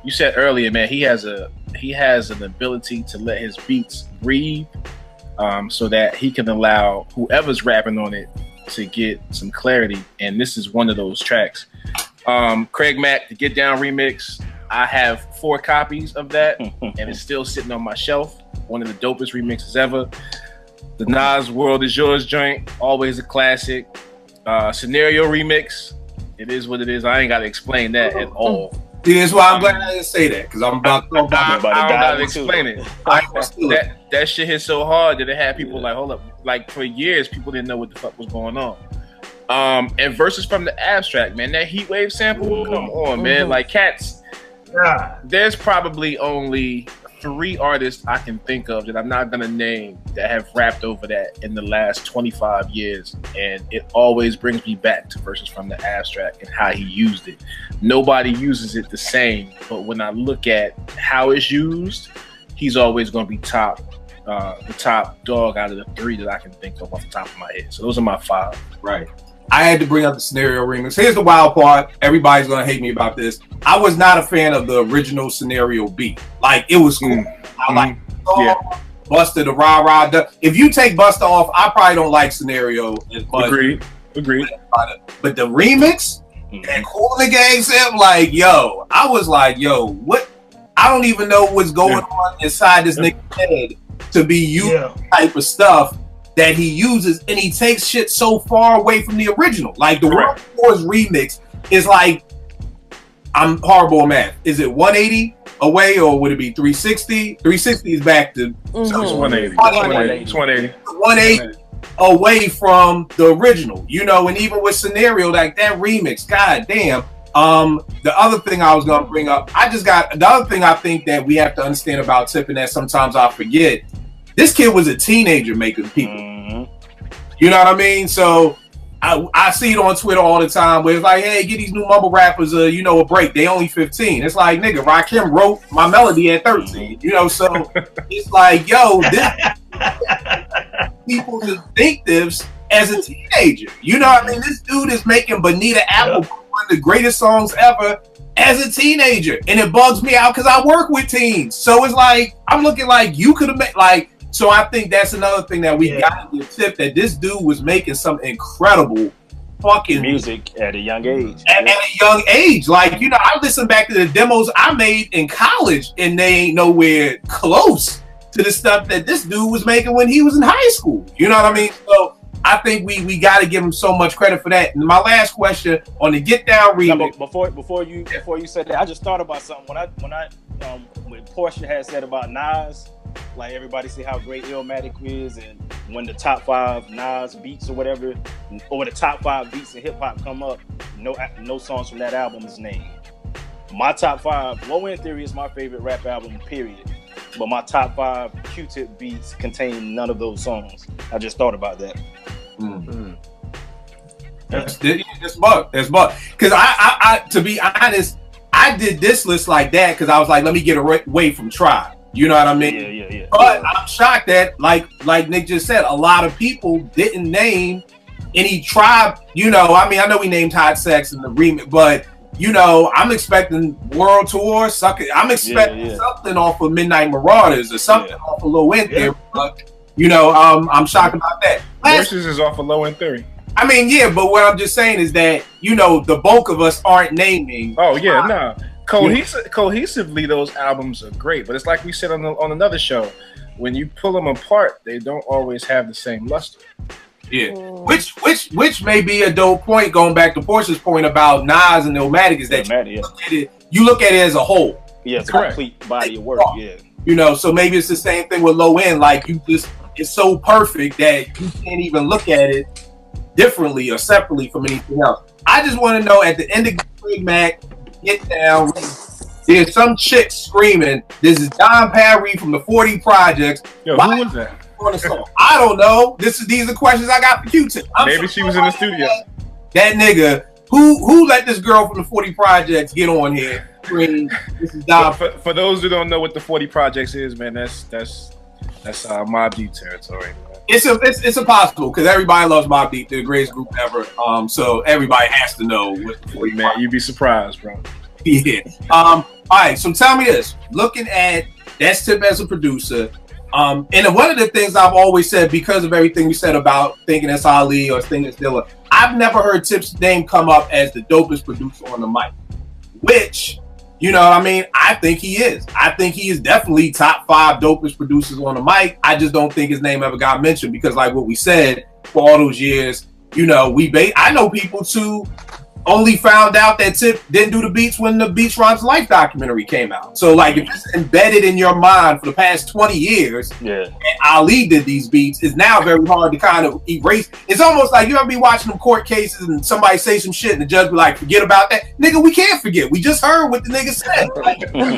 You said earlier, man, he has an ability to let his beats breathe, so that he can allow whoever's rapping on it to get some clarity. And this is one of those tracks. Craig Mack, the Get Down remix. I have 4 copies of that, and it's still sitting on my shelf. One of the dopest remixes ever. The Nas World Is Yours joint, always a classic. Scenario remix. It is what it is. I ain't got to explain that at all. See, that's why I'm glad I didn't say that, because I'm about to talk about it. I don't gotta explain it. That shit hit so hard that it had people like, hold up. Like, for years, people didn't know what the fuck was going on. And Verses from the Abstract, man. That Heat Wave sample, come on, man. Like, cats, there's probably only 3 artists I can think of that I'm not gonna name that have rapped over that in the last 25 years, and it always brings me back to Verses from the Abstract and how he used it. Nobody uses it the same, but when I look at how it's used, he's always gonna be the top dog out of the 3 that I can think of off the top of my head. So those are my 5. Right. I had to bring up the Scenario remix. Here's the wild part. Everybody's going to hate me about this. I was not a fan of the original Scenario beat. Like, it was cool. I like Busta, the rah-rah. If you take Busta off, I probably don't like Scenario as much. Agreed. But the remix, and Kool in the Gang said, like, yo, I was like, yo, what? I don't even know what's going on inside this nigga's head to be using type of stuff that he uses, and he takes shit so far away from the original. Like, the World Wars remix is like, I'm horrible at math. Is it 180 away, or would it be 360? 360 is back to so it's 180. 180 away from the original. You know, and even with Scenario, like that remix, god damn. The other thing I was gonna bring up, the other thing I think that we have to understand about Tip, and that sometimes I forget, this kid was a teenager making people. You know what I mean? So I see it on Twitter all the time where it's like, hey, get these new mumble rappers a break. They only 15. It's like, nigga, Rakim wrote my melody at 13. You know, so it's like, yo, this people's distinctives as a teenager. You know what I mean? This dude is making Bonita Apple one of the greatest songs ever as a teenager. And it bugs me out because I work with teens. So it's like, I'm looking like you could have made, like, so I think that's another thing that we got to Tip, that this dude was making some incredible fucking music at a young age. At a young age. Like, you know, I listen back to the demos I made in college, and they ain't nowhere close to the stuff that this dude was making when he was in high school. You know what I mean? So I think we got to give him so much credit for that. And my last question on the Get Down remix. Before you said that, I just thought about something when Porsche had said about Nas, like everybody see how great Illmatic is, and when the top 5 Nas beats or whatever, or the top 5 beats in hip hop come up, no songs from that album is named. My top 5, Low End Theory is my favorite rap album, period. But my top 5 QTip beats contain none of those songs. I just thought about that. Mm-hmm. That's bug. Because I, to be honest, I did this list like that because I was like, let me get away from Tribe. You know what I mean? Yeah. But I'm shocked that, like Nick just said, a lot of people didn't name any Tribe. You know, I mean, I know we named Hot Sex in the remix, but you know, I'm expecting World Tour. I'm expecting something off of Midnight Marauders or something off of Low End Theory. But, you know, I'm shocked about that. Versus is off of Low End Theory. I mean, yeah, but what I'm just saying is that, you know, the bulk of us aren't naming. Oh, yeah, no. Cohesively, those albums are great. But it's like we said on another show. When you pull them apart, they don't always have the same luster. Yeah, which may be a dope point. Going back to Porsche's point about Nas and Illmatic is that you look at it as a whole. Yeah, it's a complete body of work. Yeah, you know, so maybe it's the same thing with Low End. Like it's so perfect that you can't even look at it differently or separately from anything else. I just want to know at the end of Big Mac, Get Down, there's some chick screaming. This is Don Parry from the 40 Projects. Yo, who was that? On the song. I don't know. These are questions I got for QTip. Maybe she was in the studio. That nigga who let this girl from the 40 Projects get on here. This is Dom. For those who don't know what the 40 Projects is, man, that's Mobb Deep territory. Man. It's impossible because everybody loves Mobb Deep. They're the greatest group ever. So everybody has to know what the 40 man. You'd be surprised, bro. Yeah. All right. So tell me this. Looking at that's Tip as a producer. And one of the things I've always said, because of everything we said about thinking it's Ali or thinking it's Dilla, I've never heard Tip's name come up as the dopest producer on the mic, which, you know what I mean? I think he is. I think he is definitely top 5 dopest producers on the mic. I just don't think his name ever got mentioned because, like what we said, for all those years, you know, I know people too only found out that Tip didn't do the beats when the Beach Rhymes Life documentary came out. So, like, if it's embedded in your mind for the past 20 years, and Ali did these beats, it's now very hard to kind of erase. It's almost like you ever be watching them court cases and somebody say some shit and the judge be like, forget about that. Nigga, we can't forget. We just heard what the nigga said. Like, it's one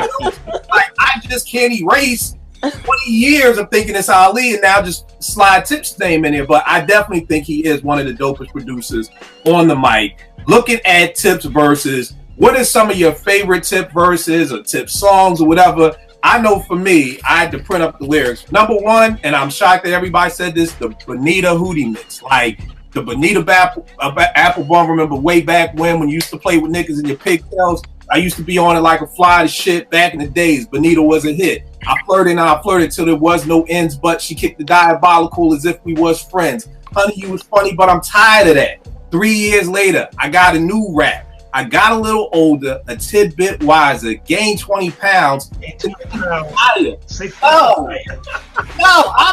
of those, like, I just can't erase 20 years of thinking it's Ali and now just slide Tip's name in there. But I definitely think he is one of the dopest producers on the mic. Looking at Tip's verses, what are some of your favorite Tip verses or Tip songs or whatever? I know for me, I had to print up the lyrics. Number one, and I'm shocked that everybody said this, the Bonita Hootie mix. Like the Bonita Apple Bum, remember way back when you used to play with niggas in your pigtails? I used to be on it like a fly to shit back in the days. Bonita was a hit. I flirted till there was no ends, but she kicked the diabolical as if we was friends. Honey, you was funny, but I'm tired of that. 3 years later, I got a new rap. I got a little older, a tidbit wiser, gained 20 pounds. No, I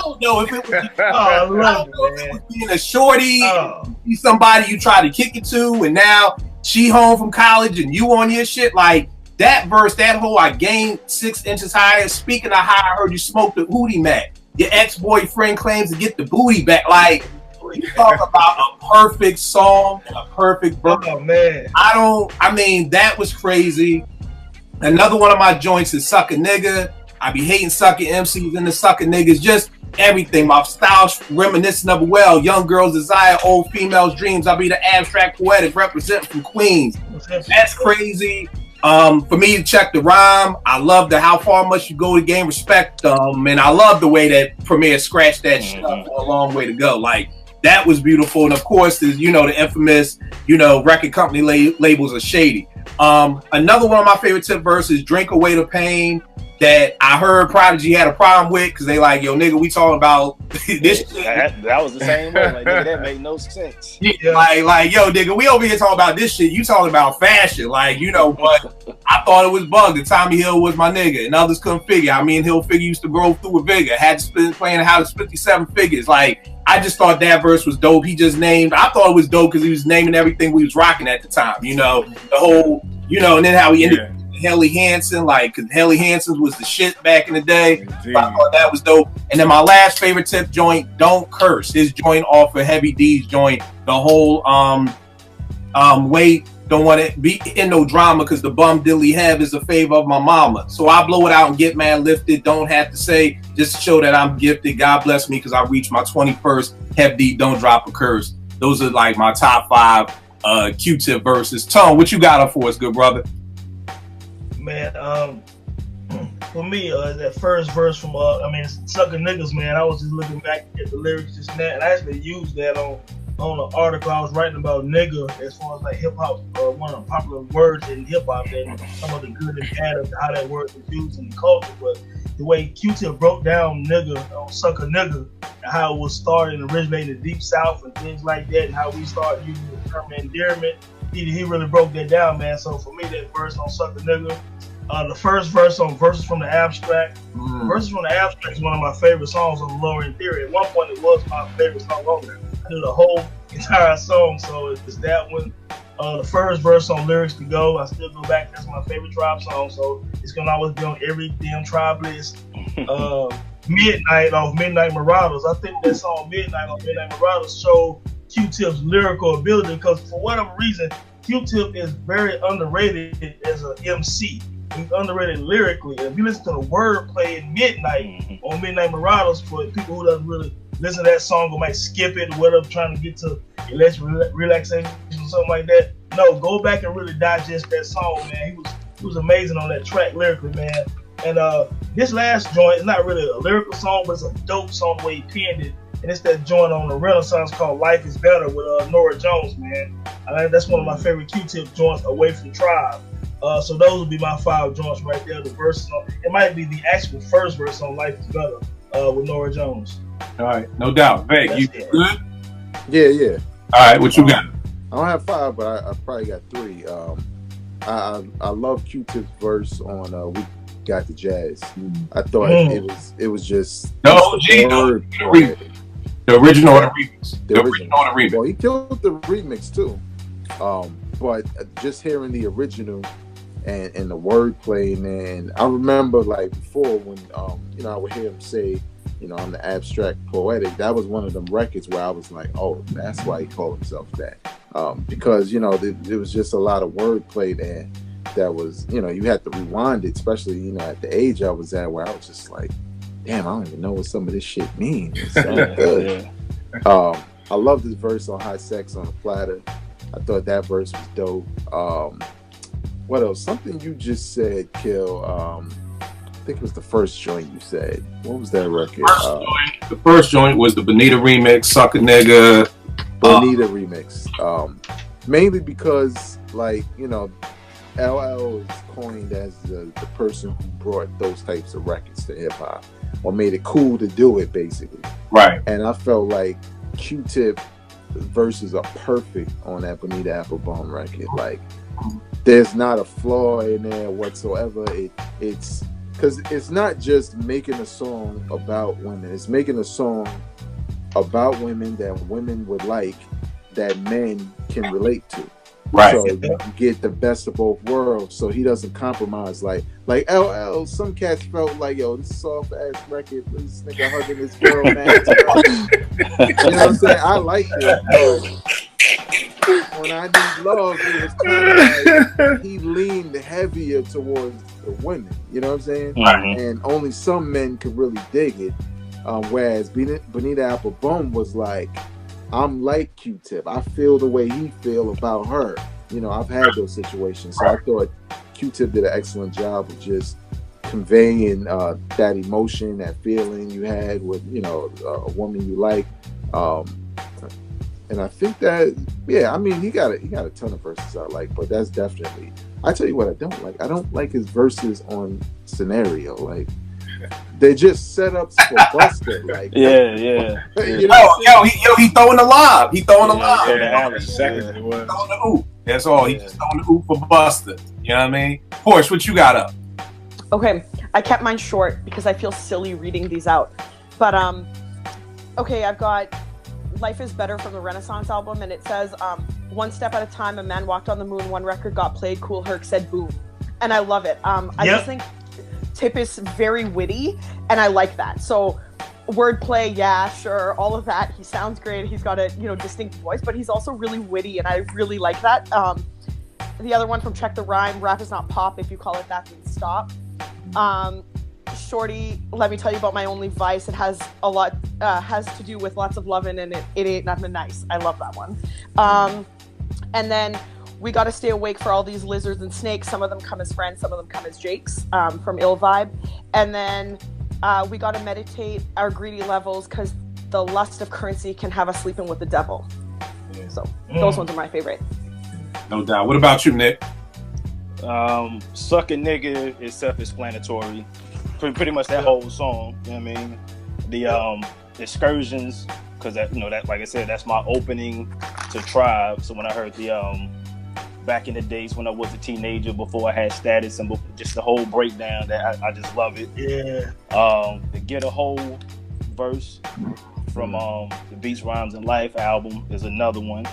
don't know if it was being a shorty, be somebody you try to kick it to, and now she home from college and you on your shit. Like that verse, that whole I gained 6 inches higher. Speaking of how I heard you smoked the Hootie Mac. Your ex-boyfriend claims to get the booty back. Like, you talk about a perfect song and a perfect verse. Oh man. I mean, that was crazy. Another one of my joints is Suck a Nigga. I be hating sucker MCs and the sucker niggas, just everything. My style's reminiscent of young girls' desire, old females' dreams. I be the abstract poetic representing from Queens. That's crazy. For me to check the rhyme, I love how far much you go to gain respect. And I love the way that Premier scratched that shit up for a long way to go. Like, that was beautiful. And of course, there's, you know, the infamous, you know, record company labels are shady. Another one of my favorite Tip verses, Drink Away the Pain. that I heard Prodigy had a problem with because they like, yo, nigga, we talking about this shit. That was the same way. Like, nigga, that made no sense. Yeah. Like, yo, nigga, we over here talking about this shit. You talking about fashion. Like, you know, but I thought it was bugged. And Tommy Hill was my nigga. And others couldn't figure. I mean, Hill figure used to grow through a vigor. Had to split playing how to split these 7 figures. Like, I just thought that verse was dope. He just named, I thought it was dope because he was naming everything we was rocking at the time. You know, the whole, you know, and then how he ended Helly Hansen, like, because Helly Hansen's was the shit back in the day. So I thought that was dope. And then my last favorite tip joint, Don't Curse. His joint off of Heavy D's joint. The whole, wait, don't want to be in no drama because the bum dilly have is a favor of my mama. So I blow it out and get mad lifted. Don't have to say, just to show that I'm gifted. God bless me because I reached my 21st. Heavy D, don't drop a curse. Those are like my top 5 Q-tip verses. Tone, what you got up for us, good brother? Man, for me, that first verse from Sucker Niggas, man, I was just looking back at the lyrics just now, and I actually used that on an article I was writing about nigga, as far as like hip hop, one of the popular words in hip hop, and some of the good and bad of how that word is used in the culture. But the way Q-Tip broke down nigga on Sucker Nigga, and how it was started and originated in the Deep South and things like that, and how we started using the term endearment. He really broke that down, man. So for me, that verse on Sucker Nigga, the first verse on Verses from the Abstract. Verses from the Abstract is one of my favorite songs on the Lower End Theory. At one point, it was my favorite song on there. I did the whole entire song, so it's that one. The first verse on Lyrics to Go, I still go back. That's my favorite Tribe song, so it's gonna always be on every damn Tribe list. Midnight off Midnight Marauders. I think that song Midnight off Midnight Marauders showed Q-Tip's lyrical ability, because for whatever reason, Q-Tip is very underrated as an MC. He's underrated lyrically. And if you listen to the wordplay in Midnight on Midnight Marauders, for people who doesn't really listen to that song or might skip it or whatever, trying to get to relaxation or something like that, no, go back and really digest that song, man. He was amazing on that track lyrically, man. And this last joint is not really a lyrical song, but it's a dope song the way he penned it. And it's that joint on the Renaissance called Life is Better with Nora Jones, man. That's one of my favorite Q-Tip joints away from Tribe. So those would be my 5 joints right there. The verses on it might be the actual first verse on Life is Better with Nora Jones. All right, no doubt. Veg, you good? Yeah. All right, what you got? I don't have 5, but I probably got 3. I love Q-Tip's verse on We Got the Jazz. I thought it was just the original or the remix. The original or the remix. Well, he killed the remix too. But just hearing the original and the wordplay, and I remember like before when I would hear him say, I'm the abstract poetic. That was one of them records where I was like, oh, that's why he called himself that. Because there was just a lot of wordplay there that was, you had to rewind it, especially at the age I was at, where I was just like, damn, I don't even know what some of this shit means. It sounded good. I love this verse on High Sex on a Platter. I thought that verse was dope. What else? Something you just said, Kill. I think it was the first joint you said. What was that record? The first joint was the Bonita remix, Sucker Nigga. Bonita remix. Mainly because, like, LL is coined as the person who brought those types of records to hip hop, or made it cool to do it, basically. Right. And I felt like Q-Tip verses are perfect on that Bonita Applebaum record. Like, there's not a flaw in there whatsoever. It's because it's not just making a song about women. It's making a song about women that women would like, that men can relate to. Right. So you get the best of both worlds. So he doesn't compromise. Like LL, some cats felt like, yo, this soft ass record, this nigga hugging this girl, man. You know what I'm saying? I like it. But when I Need Love, it was kind of like he leaned heavier towards the women. You know what I'm saying? Mm-hmm. And only some men could really dig it. Whereas Bonita Applebaum was like, I'm like Q-Tip. I feel the way he feel about her. I've had those situations. So I thought Q-Tip did an excellent job of just conveying that emotion, that feeling you had with, a woman you like. And I think that, he got a ton of verses I like, but that's definitely I tell you what I don't like. I don't like his verses on Scenario. Like, they're just setups for Busta. Like, Yeah. you know, He throwing the lob. He throwing the lob. Yeah, the alley. Seconds Yeah. it was. Throwing the oop. That's all. He just throwing the oop for Busta. You know what I mean? Porsche, what you got up? Okay, I kept mine short because I feel silly reading these out. But okay, I've got Life is Better from the Renaissance album, and it says, one step at a time, a man walked on the moon, one record got played, Kool Herc said boom. And I love it. I just think Tip is very witty, and I like that. So wordplay, yeah, sure, all of that. He sounds great. He's got a distinct voice, but he's also really witty, and I really like that. The other one from Check the Rhyme, rap is not pop. If you call it that, then stop. Shorty, let me tell you about my only vice. It has a lot, has to do with lots of loving, and it ain't nothing nice. I love that one. And then we got to stay awake for all these lizards and snakes. Some of them come as friends, some of them come as jakes, from Ill Vibe. And then we got to meditate our greedy levels because the lust of currency can have us sleeping with the devil. So those ones are my favorite. No doubt. What about you, Nick? Suck a Nigga is self-explanatory. Pretty much that whole song. You know what I mean? The excursions, because that like I said, that's my opening to Tribe. So when I heard the back in the days when I was a teenager, before I had status, and just the whole breakdown, that I just love it. Yeah. The Get a Whole verse from the Beats, Rhymes, and Life album is another one.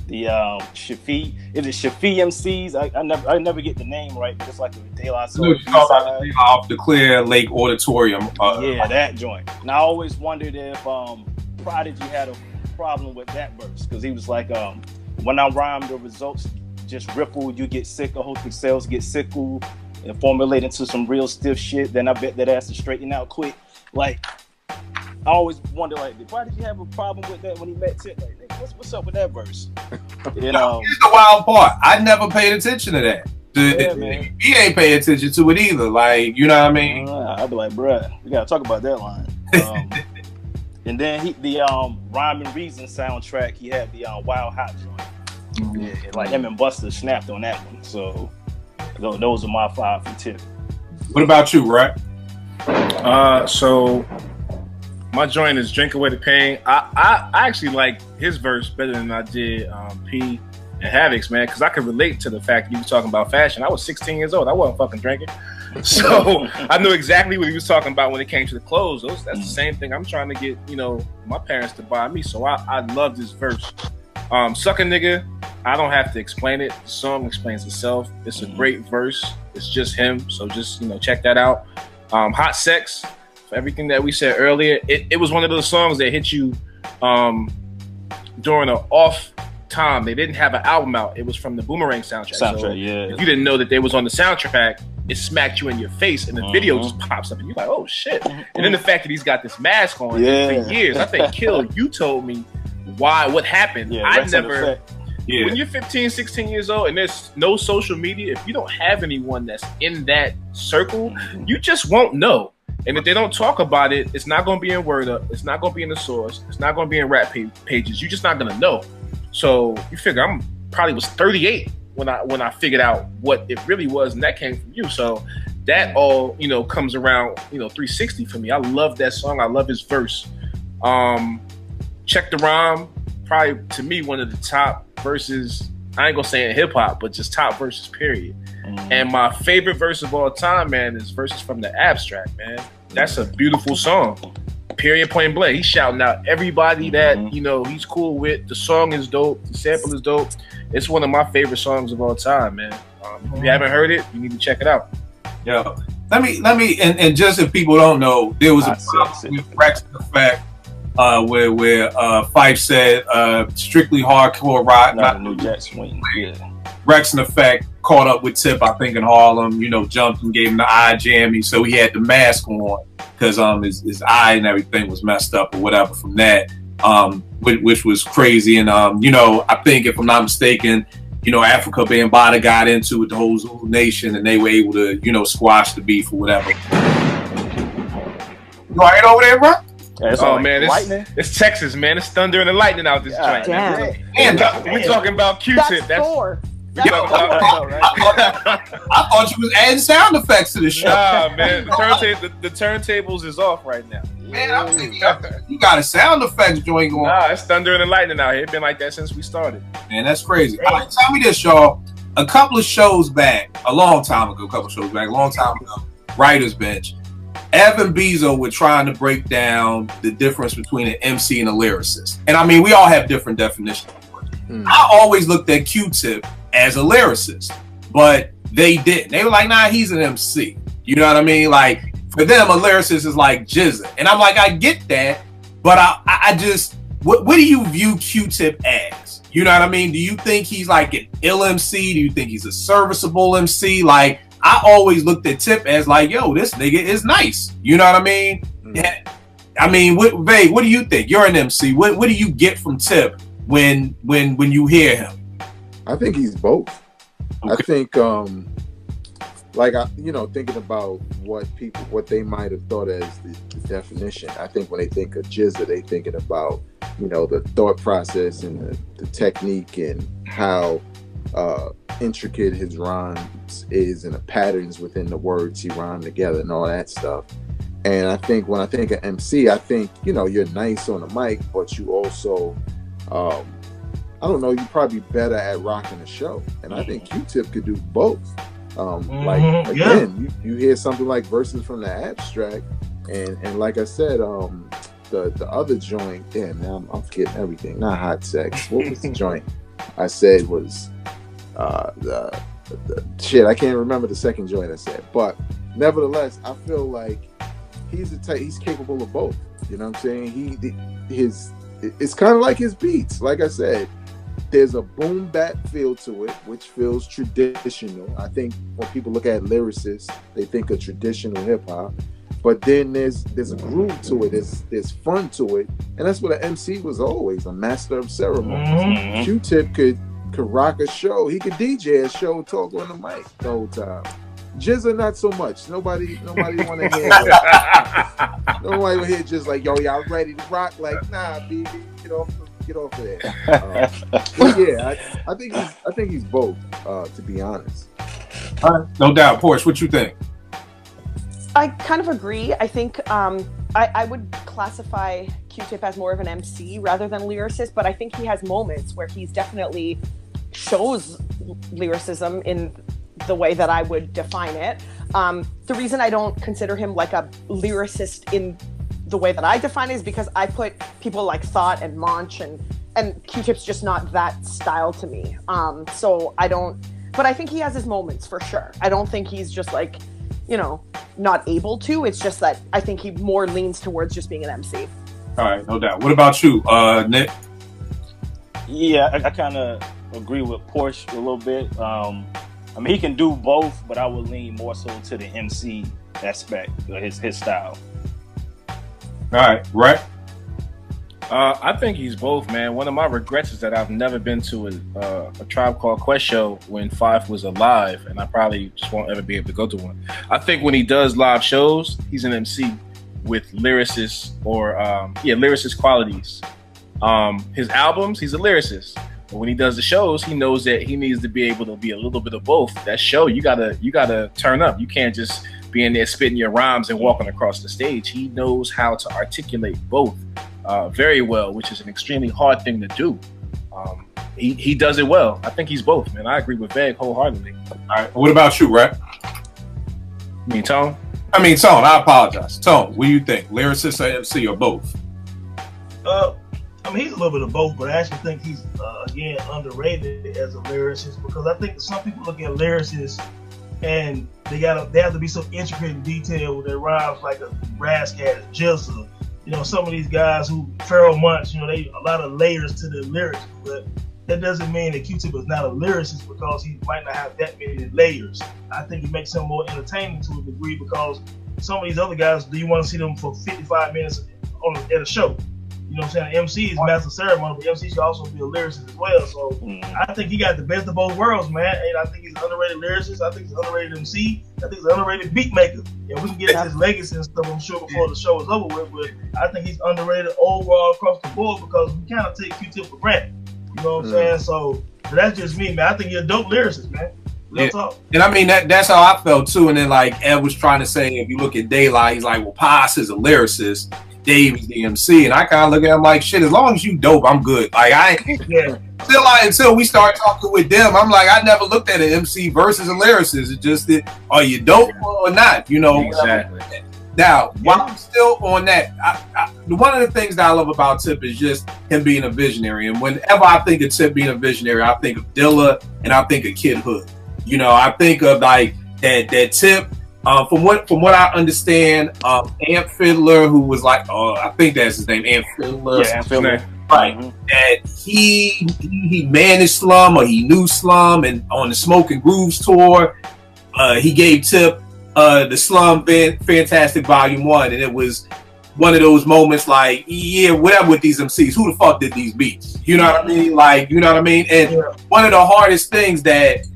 The Shafi, is it Shafi MCs? I never get the name right, but it's like the De La Soul. You talk about off the Clear Lake Auditorium. Yeah, that joint. And I always wondered if Prodigy had a problem with that verse, because he was like, when I rhyme, the results just ripple. You get sick, hosting sales get sickle, and formulate into some real stiff shit. Then I bet that ass to straighten out quick. Like, I always wonder, like, why did you have a problem with that when he met Tip? Like, what's up with that verse? You know, here's the wild part. I never paid attention to that. Man. He ain't pay attention to it either. Like, you know what I mean? I'd be like, bruh, we gotta talk about that line. And then the Rhyme and Reason soundtrack, he had the Wild Hot joint. Yeah, like him and Busta snapped on that one. So those are my 5 from Tip. What about you, right? So my joint is Drink Away the Pain. I actually like his verse better than I did P and Havoc's, man, because I could relate to the fact that you were talking about fashion. I was 16 years old. I wasn't fucking drinking. So I knew exactly what he was talking about when it came to the clothes. That's the same thing I'm trying to get, my parents to buy me. So I love this verse. Suck a Nigga, I don't have to explain it. The song explains itself. It's a great verse. It's just him. So just, check that out. Hot Sex, for everything that we said earlier, it was one of those songs that hit you during an off time. They didn't have an album out. It was from the Boomerang soundtrack. So yeah. If you didn't know that they was on the soundtrack, it smacked you in your face, and the video just pops up, and you're like, oh shit. And then the fact that he's got this mask on for years. I think, Kill, you told me what happened. Yeah, I never. Yeah. When you're 15, 16 years old and there's no social media, if you don't have anyone that's in that circle, you just won't know. And if they don't talk about it, it's not going to be in Word Up. It's not going to be in the source. It's not going to be in rap pages. You're just not going to know. So you figure I'm probably was 38 when I figured out what it really was, and that came from you. So that all, comes around, 360 for me. I love that song. I love his verse. Check the Rhyme, probably to me one of the top verses. I ain't gonna say in hip hop, but just top verses, period. And my favorite verse of all time, man, is verses from the Abstract, man. That's a beautiful song. Period, point blank. He's shouting out everybody that he's cool with. The song is dope. The sample is dope. It's one of my favorite songs of all time, man. If you haven't heard it, you need to check it out. Yo, let me, and just if people don't know, there was a problem with Rex Effect, where Phife said strictly hardcore rock, not a New Jack Swing. Yeah. Rex Effect caught up with Tip, I think, in Harlem. Jumped and gave him the eye jammy, so he had the mask on because his eye and everything was messed up or whatever from that, which was crazy. And I think if I'm not mistaken, Africa Bambaataa got into it, the whole Zulu Nation, and they were able to squash the beef or whatever. You all right over there, bro? Yeah, man, it's Texas, man. It's thunder and the lightning out this joint. Damn. We're talking about QTip. That's Thor. I thought you was adding sound effects to the show. Nah, man, the turntables is off right now. Man, I'm thinking you got a sound effects joint going. Nah, it's thunder and lightning out here. It's been like that since we started. Man, that's crazy. All right, tell me this, y'all. A couple of shows back, a long time ago, Writer's Bench, Evan Bezo were trying to break down the difference between an MC and a lyricist. And I mean, we all have different definitions. I always looked at QTip as a lyricist, but they didn't. They were like, nah, he's an MC. You know what I mean? Like, for them, a lyricist is like GeeGee. And I'm like, I get that, but I just, what do you view QTip as? You know what I mean? Do you think he's like an ill MC? Do you think he's a serviceable MC? Like, I always looked at Tip as like, yo, this nigga is nice. You know what I mean? Yeah. I mean, Vay, what do you think? You're an MC. What do you get from Tip when you hear him? I think he's both. Okay. I think, thinking about what they might have thought as the definition. I think when they think of GeeGee, they thinking about, the thought process and the technique and how intricate his rhymes is and the patterns within the words he rhymed together and all that stuff. And I think when I think of MC, I think, you're nice on the mic, but you also, I don't know, you're probably better at rocking the show. And I think QTip could do both. You hear something like Verses from the Abstract, and like I said, the other joint, damn, now I'm forgetting everything. Not Hot Sex. What was the joint I said was the shit? I can't remember the second joint I said, but nevertheless, I feel like he's capable of both. You know what I'm saying? It's kind of like his beats. Like I said, there's a boom bap feel to it, which feels traditional. I think when people look at lyricists, they think of traditional hip hop. But then there's a groove to it. There's fun to it, and that's what an MC was always, a master of ceremonies. QTip could rock a show. He could DJ a show, talk on the mic the whole time. GeeGee not so much. Nobody want to hear that. Nobody will hear just like, yo, y'all ready to rock? Like, nah, baby, get off of there. I think he's both. To be honest. All right, no doubt. Porsche, what you think? I kind of agree. I think I would classify QTip as more of an MC rather than lyricist, but I think he has moments where he's definitely shows lyricism in the way that I would define it. The reason I don't consider him like a lyricist in the way that I define it is because I put people like Thought and Monch and QTip's just not that style to me. So I don't, but I think he has his moments for sure. I don't think he's just like, not able to. It's just that I think he more leans towards just being an MC. All right, no doubt. What about you, Nick? Yeah, I kind of agree with Porsche a little bit. I mean, he can do both, but I would lean more so to the MC aspect of his style. All right, right. I think he's both, man. One of my regrets is that I've never been to a Tribe Called Quest show when Fife was alive, and I probably just won't ever be able to go to one. I think when he does live shows, he's an MC with lyricist or lyricist qualities. His albums, he's a lyricist. But when he does the shows, he knows that he needs to be able to be a little bit of both. That show, you gotta turn up. You can't just be in there spitting your rhymes and walking across the stage. He knows how to articulate both very well, which is an extremely hard thing to do. He does it well. I think he's both, man. I agree with Veg wholeheartedly. All right. What about you, Rhett? You mean Tone? I mean Tone. I apologize. Tone, what do you think? Lyricist or MC or both? I mean, he's a little bit of both, but I actually think he's again underrated as a lyricist because I think some people look at lyricists and they have to be so intricate and detailed with their rhymes, like a Ras Cat, GeeGee. Some of these guys who Pharoah Monch, they a lot of layers to their lyrics, but that doesn't mean that QTip is not a lyricist because he might not have that many layers. I think it makes him more entertaining to a degree because some of these other guys, do you want to see them for 55 minutes at a show? You know what I'm saying? MC is master ceremony, but MC should also be a lyricist as well. So I think he got the best of both worlds, man. And I think he's an underrated lyricist. I think he's an underrated MC. I think he's an underrated beat maker. And we can get into his legacy and stuff, I'm sure, before the show is over with. But I think he's underrated overall across the board because we kind of take QTip for granted. You know what I'm saying? So But that's just me, man. I think you're a dope lyricist, man. Real talk. And I mean that's how I felt too. And then like Ed was trying to say, if you look at Daylight, he's like, well, Paz is a lyricist, Dave is the MC, and I kind of look at him like, shit. As long as you dope, I'm good. Like still like until we start talking with them, I'm like, I never looked at an MC versus a lyricist. It's just that are you dope or not? You know. Exactly. Now, while I'm still on that, one of the things that I love about Tip is just him being a visionary. And whenever I think of Tip being a visionary, I think of Dilla and I think of Kid Hood. You know, I think of like that Tip. From what I understand, Amp Fiddler, who was like, I think that's his name, Amp Fiddler. Yeah, Amp Fiddler. Right. And he managed Slum, or he knew Slum, and on the Smoke and Grooves tour, he gave Tip the Slum Fantastic Volume 1, and it was one of those moments like, yeah, whatever with these MCs, who the fuck did these beats? You know what I mean? Like, you know what I mean? And one of the hardest things that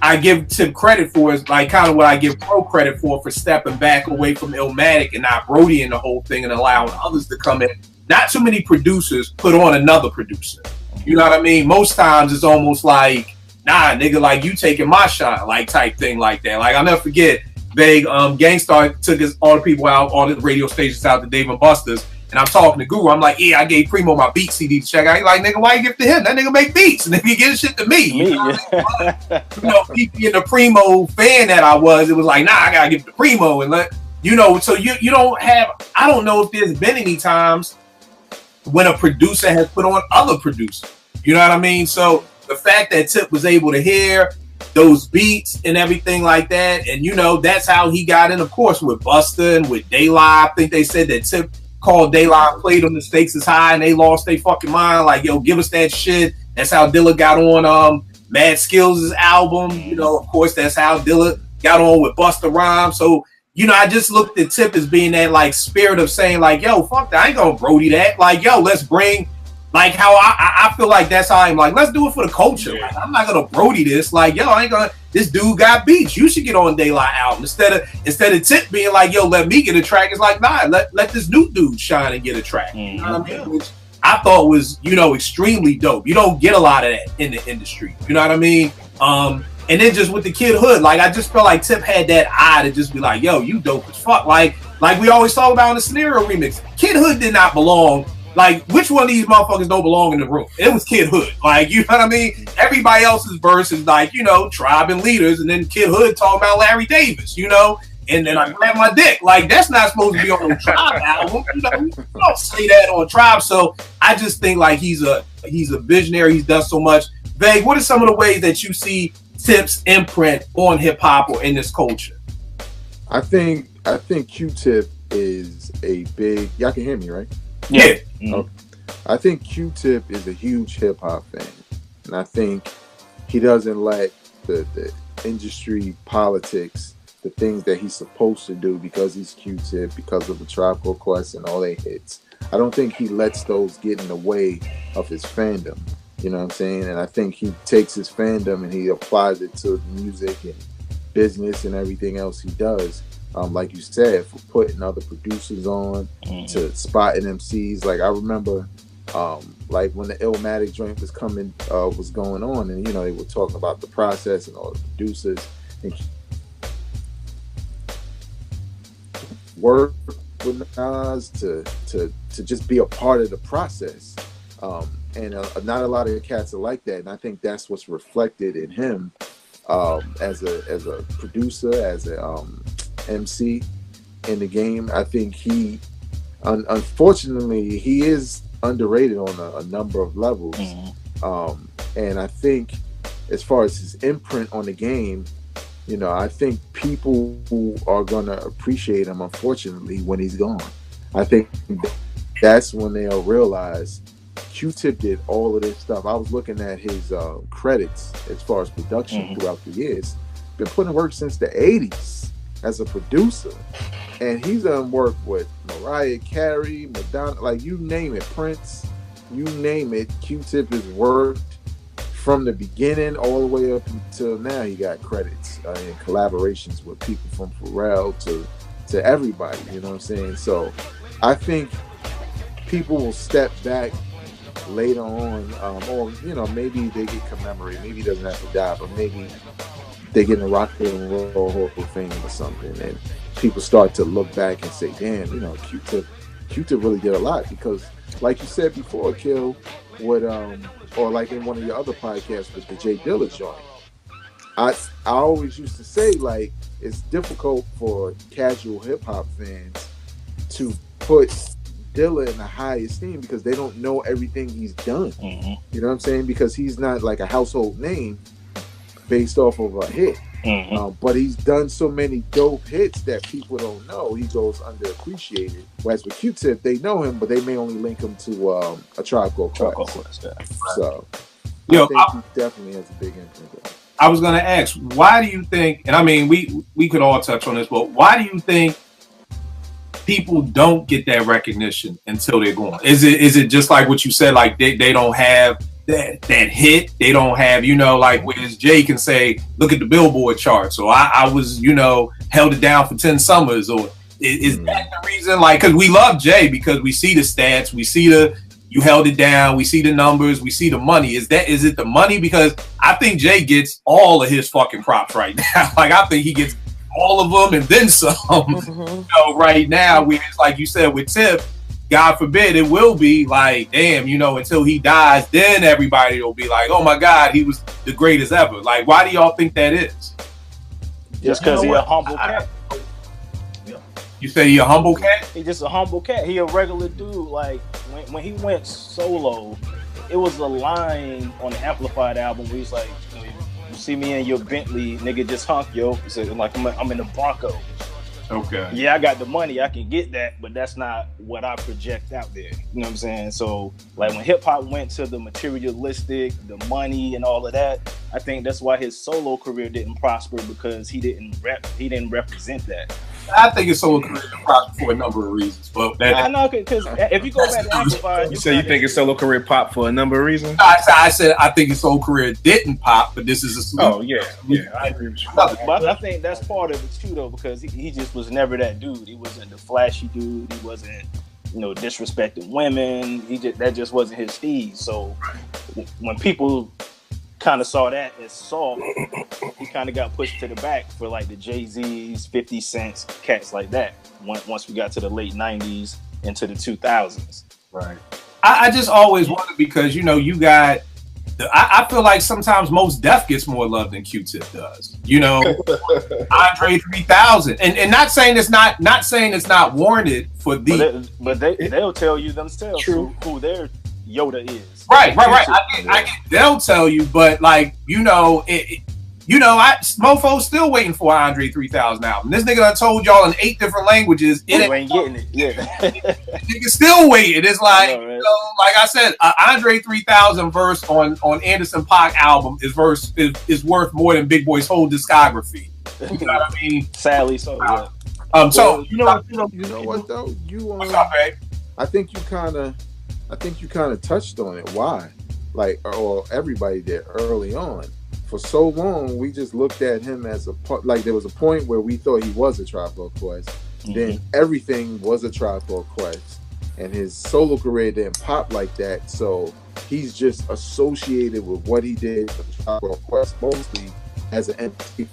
I give Tip credit for is like kind of what I give Pro credit for stepping back away from Illmatic and not Brodying the whole thing and allowing others to come in. Not too many producers put on another producer. You know what I mean? Most times it's almost like, nah, nigga, like you taking my shot, like type thing like that. Like I'll never forget, Gangstar took all the people out, all the radio stations out to Dave and Buster's, and I'm talking to Guru. I'm like, yeah, I gave Primo my beat CD to check out. He's like, nigga, why you give it to him? That nigga make beats, and then he gives shit to me. You know, being the Primo fan that I was, it was like, nah, I gotta give it to Primo and let you know. So you don't have. I don't know if there's been any times when a producer has put on other producers. You know what I mean? So the fact that Tip was able to hear those beats and everything like that, and you know, that's how he got in, of course, with Busta and with Daylight. I think they said that Tip called Daylight, played them, the stakes is high, and they lost their fucking mind. Like, yo, give us that shit. That's how Dilla got on Mad Skills' album. You know, of course, that's how Dilla got on with Busta Rhymes. So, you know, I just looked at Tip as being that like spirit of saying like, yo, fuck that, I ain't gonna Brody that. Like, yo, let's bring, like how I feel like that's how I'm like, let's do it for the culture. Like, I'm not gonna Brody this. Like, yo, I ain't gonna, this dude got beats. You should get on Daylight album. Instead of Tip being like, yo, let me get a track. It's like, nah, let this new dude shine and get a track. You know what I mean? Which I thought was, you know, extremely dope. You don't get a lot of that in the industry. You know what I mean? And then just with the Kid Hood, like I just felt like Tip had that eye to just be like, yo, you dope as fuck. Like we always talk about in the Scenario remix. Kid Hood did not belong. Like, which one of these motherfuckers don't belong in the room? It was Kid Hood. Like, you know what I mean? Everybody else's verse is like, you know, Tribe and Leaders, and then Kid Hood talking about Larry Davis, you know? And then I grab my dick. Like, that's not supposed to be on the Tribe album. You know, you don't say that on Tribe. So I just think like he's a visionary. He's done so much. Vague, what are some of the ways that you see Tip's imprint on hip hop or in this culture? I think Q-Tip is a big. Y'all can hear me, right? Yeah. Okay. I think Q-Tip is a huge hip hop fan, and I think he doesn't let the industry politics, the things that he's supposed to do because he's Q-Tip, because of the Tribe Called Quest and all their hits. I don't think he lets those get in the way of his fandom. You know what I'm saying? And I think he takes his fandom and he applies it to music and business and everything else he does. Like you said, for putting other producers on, to spotting MCs. Like I remember, like when the Illmatic joint was going on, and you know they were talking about the process and all the producers and work with Nas to just be a part of the process. And not a lot of cats are like that, and I think that's what's reflected in him as a producer, as a MC in the game. I think he, unfortunately, he is underrated on a number of levels. And I think as far as his imprint on the game, you know, I think people who are gonna appreciate him, unfortunately, when he's gone. I think that's when they'll realize Q-Tip did all of this stuff. I was looking at his credits as far as production throughout the years. Been putting work since the 80s as a producer. And he's done work with Mariah Carey, Madonna, like you name it, Prince, you name it. Q-Tip has worked from the beginning all the way up until now. He got credits and collaborations with people from Pharrell to everybody, you know what I'm saying? So I think people will step back later on, or you know, maybe they get commemorated. Maybe he doesn't have to die, but maybe they get in the Rock and Roll Hall of Fame or something, and people start to look back and say, "Damn, you know, Q-Tip really did a lot." Because, like you said before, Kill, what or like in one of your other podcasts with the Jay Dilla joint, I always used to say, like, it's difficult for casual hip hop fans to put Dilla in a high esteem because they don't know everything he's done. Mm-hmm. You know what I'm saying? Because he's not like a household name based off of a hit. Mm-hmm. But he's done so many dope hits that people don't know. He goes underappreciated. Whereas with Q-Tip, they know him, but they may only link him to a Tribe Called Quest. So I think he definitely has a big influence. I was going to ask, why do you think, and I mean, we could all touch on this, but why do you think people don't get that recognition until they're gone? Is it just like what you said, like they don't have that hit? They don't have, you know, like whereas Jay can say, look at the Billboard chart. So I was, you know, held it down for 10 summers. Or is that the reason? Like, because we love Jay because we see the stats, we see you held it down, we see the numbers, we see the money. Is it the money? Because I think Jay gets all of his fucking props right now. Like, I think he gets all of them and then some. You know, right now, it's like you said with Tip, God forbid, it will be like, damn, you know, until he dies, then everybody will be like, oh my God, he was the greatest ever. Like, why do y'all think that is? Just because he's a humble cat. You say he a humble cat? He just a humble cat. He a regular dude. Like when he went solo, it was a line on the Amplified album where he's like, you see me in your Bentley, nigga, just honk, yo. He said, like, I'm in the Bronco. Okay. Yeah, I got the money, I can get that, but that's not what I project out there. You know what I'm saying? So, like, when hip hop went to the materialistic, the money and all of that, I think that's why his solo career didn't prosper, because he didn't represent that. I think his solo career didn't prosper for a number of reasons, but I know, because if you go back to Amplified, you say you think his solo career popped for a number of reasons. I said I think his solo career didn't pop, but this is a solution. Oh yeah, I agree with you. But I think that's part of it too, though, because he just was never that dude. He wasn't the flashy dude. He wasn't, you know, disrespecting women. That just wasn't his speed. So when people kind of saw that as soft, he kind of got pushed to the back for like the Jay-Z's, 50 Cents, cats like that. Once we got to the late 90s into the 2000s. Right. I just always wonder because, you know, you got, I feel like sometimes Mos Def gets more love than Q-Tip does. You know, Andre 3000, and not saying it's not warranted for the, but they'll tell you themselves who their Yoda is. Right. I get, they'll tell you, but like, you know, Mofo's still waiting for an Andre 3000 album. This nigga done told y'all in 8 different languages. You ain't getting it. Yeah. Nigga still waiting. It's like, you know, like I said, Andre 3000 verse on Anderson .Paak album is worth more than Big Boy's whole discography. You know what I mean? Sadly so. Yeah. So you know what though? What's up, babe? I think you kind of touched on it. Why? Like, or everybody did early on. For so long, we just looked at him as like there was a point where we thought he was a Tribe Called Quest. Mm-hmm. Then everything was a Tribe Called Quest, and his solo career didn't pop like that. So he's just associated with what he did with Tribe Called Quest mostly as an entity.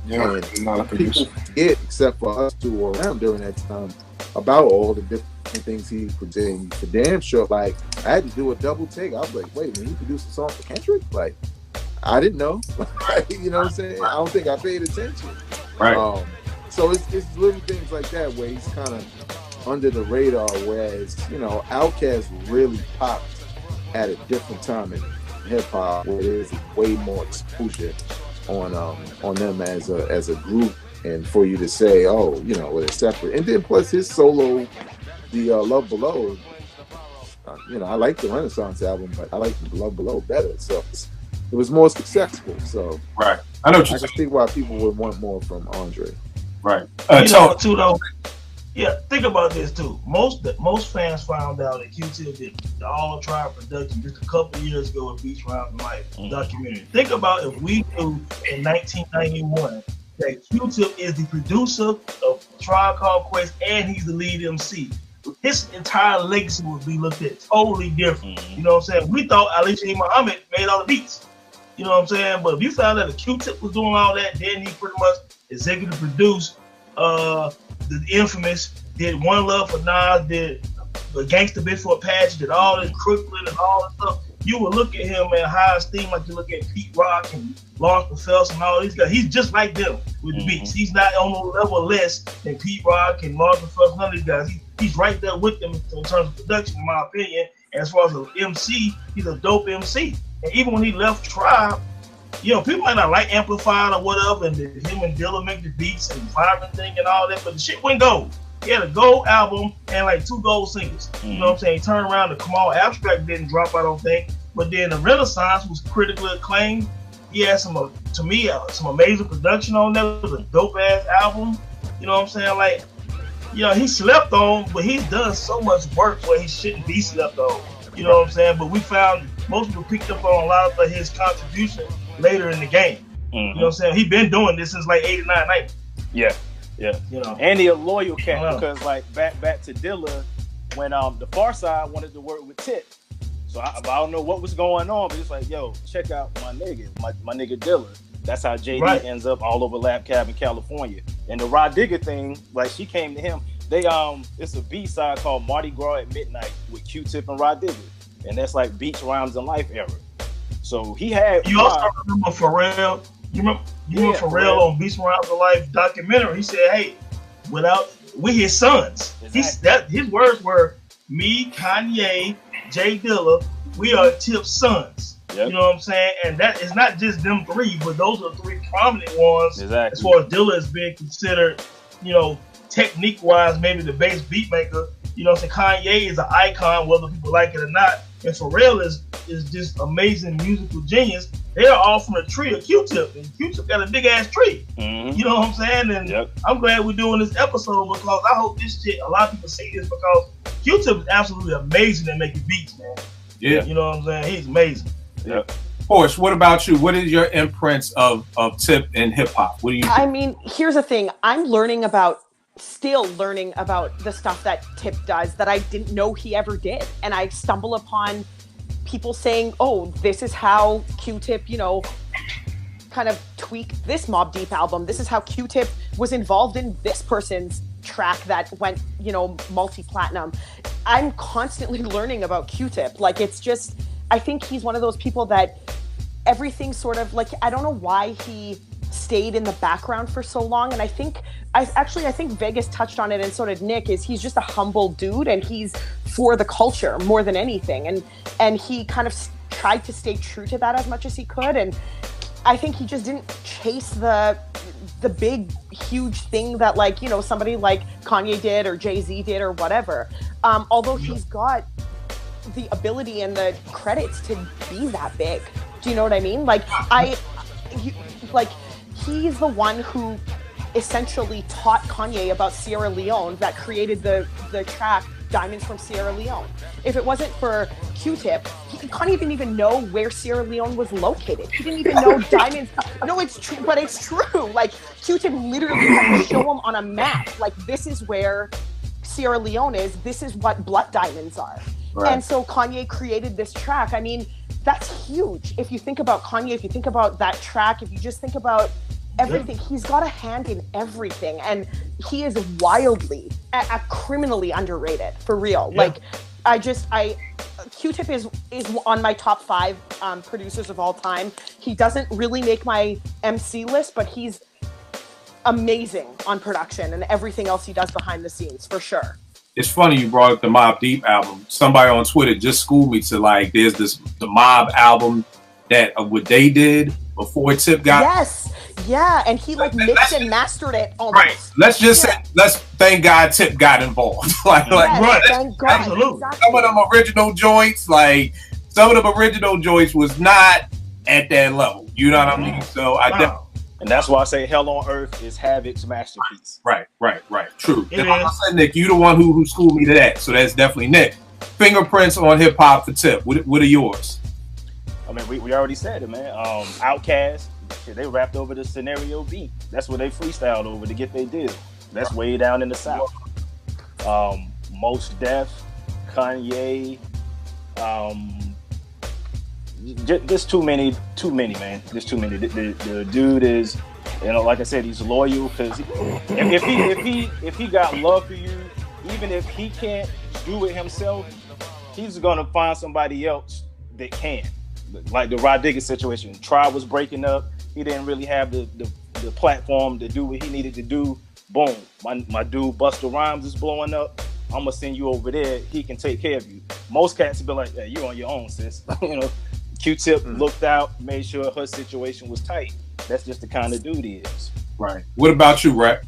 Yeah, and not a producer. People forget, except for us who were around during that time, about all the different things he presented. For damn sure, like, I had to do a double take. I was like, wait, when he produced a song for Kendrick? Like, I didn't know. You know what I'm saying? I don't think I paid attention. Right. So it's little things like that where he's kind of under the radar, whereas, you know, Outkast really popped at a different time in hip hop where there's way more exposure on them as a group, and for you to say, oh, you know, they're separate. And then plus his solo, the Love Below, you know, I like the Renaissance album, but I like the Love Below better. So it was more successful. So right, I know what you're saying. I can see why people would want more from Andre. Right. You know, too, though. Yeah, think about this too. Most fans found out that Q-Tip did the All Tribe production just a couple of years ago with Beach Round Life documentary. Think about if we knew in 1991 that Q-Tip is the producer of Tribe Called Quest and he's the lead MC. his entire legacy would be looked at totally different. You know what I'm saying? We thought Alicia Muhammad made all the beats. You know what I'm saying? But if you found out that QTip was doing all that, then he pretty much executive produced the infamous, did One Love for Nas, did the Gangsta Bitch for Apache, did all this Crooklyn and all this stuff. You would look at him in high esteem like you look at Pete Rock and Lawrence Professor and all these guys. He's just like them with the beats. He's not on no level less than Pete Rock and Lawrence Professor, none of these guys. He's right there with them in terms of production, in my opinion. And as far as an MC, he's a dope MC. And even when he left Tribe, you know, people might not like Amplified or whatever, and him and Dilla make the beats and Vibrant thing and all that, but the shit went gold. He had a gold album and like 2 gold singles. You know what I'm saying? He turned around, the Kamal Abstract didn't drop, I don't think. But then the Renaissance was critically acclaimed. He had some, to me, some amazing production on there. It was a dope ass album. You know what I'm saying? Like, you know, he slept on, but he's done so much work where he shouldn't be slept on. You know what I'm saying? But we found most people picked up on a lot of his contribution later in the game. You know what I'm saying? He been doing this since like 89, 90. Yeah. You know, and he a loyal cat because like back to Dilla when the Far Side wanted to work with Tip. So I don't know what was going on, but it's like, yo, check out my nigga Dilla. That's how JD ends up all over Lab Cab in California. And the Rod Digger thing, like she came to him. They it's a B-side called Mardi Gras at Midnight with Q-Tip and Rod Digger, and that's like Beats, Rhymes, and Life era. So he had. You also remember Pharrell? You remember Pharrell on Beats, Rhymes, and Life documentary? He said, "Hey, we his sons." Exactly. His words were, "Me, Kanye, Jay Dilla, we are Tip's sons." Yep. You know what I'm saying? And that is not just them three, but those are 3 prominent ones. Exactly. As far as Dilla is being considered, you know, technique-wise, maybe the bass beat maker. You know what I'm saying? Kanye is an icon, whether people like it or not. And Pharrell is just amazing musical genius. They're all from the tree of Q-Tip, and Q-Tip got a big ass tree. You know what I'm saying? And I'm glad we're doing this episode because I hope this shit, a lot of people see this because Q-Tip is absolutely amazing at making beats, man. Yeah. You know what I'm saying? He's amazing. Yeah. Porsche, what about you? What is your imprints of Tip and hip hop? What do you think? I mean, here's the thing. I'm still learning about the stuff that Tip does that I didn't know he ever did. And I stumble upon people saying, oh, this is how Q-Tip, you know, kind of tweaked this Mobb Deep album. This is how Q-Tip was involved in this person's track that went, you know, multi-platinum. I'm constantly learning about Q-Tip. Like, it's just, I think he's one of those people that everything sort of, like, I don't know why he stayed in the background for so long. And I think Vegas touched on it, and so did Nick, is he's just a humble dude and he's for the culture more than anything. And he kind of tried to stay true to that as much as he could. And I think he just didn't chase the big, huge thing that, like, you know, somebody like Kanye did or Jay-Z did or whatever. Although he's got the ability and the credits to be that big. Do you know what I mean? Like, he's the one who essentially taught Kanye about Sierra Leone, that created the track Diamonds from Sierra Leone. If it wasn't for Q-Tip, Kanye didn't even know where Sierra Leone was located. He didn't even know diamonds. No, it's true, but it's true. Like, Q-Tip literally had to show him on a map, like, this is where Sierra Leone is, this is what blood diamonds are. Right. And so Kanye created this track. I mean, that's huge. If you think about Kanye, if you think about that track, if you just think about everything, he's got a hand in everything, and he is wildly, criminally underrated, for real. Yeah. Like, Q-Tip is on my top 5 producers of all time. He doesn't really make my MC list, but he's amazing on production and everything else he does behind the scenes, for sure. It's funny you brought up the Mobb Deep album. Somebody on Twitter just schooled me to, like, there's the Mobb album that what they did before Tip got. Yes, yeah, and he like mixed and mastered it almost. Right. Let's just say, thank God Tip got involved. Thank God. Absolutely. Exactly. Some of them original joints, was not at that level. You know what I mean? So and that's why I say Hell on Earth is Havoc's masterpiece. Right. True. And like I said, Nick, you the one who schooled me to that. So that's definitely Nick. Fingerprints on hip hop for Tip. What are yours? I mean, we already said it, man. Outkast, they rapped over the Scenario beat. That's what they freestyled over to get their deal. That's way down in the South. Most Def, Kanye. Just too many, man. Just too many. The dude is, like I said, he's loyal because if he got love for you, even if he can't do it himself, he's gonna find somebody else that can. Like the Rod Digger situation. Tribe was breaking up. He didn't really have the platform to do what he needed to do. Boom, my dude Busta Rhymes is blowing up. I'm gonna send you over there. He can take care of you. Most cats would be like, "Hey, you on your own, sis." Q-Tip looked out, made sure her situation was tight. That's just the kind of dude he is. Right. What about you, Rap?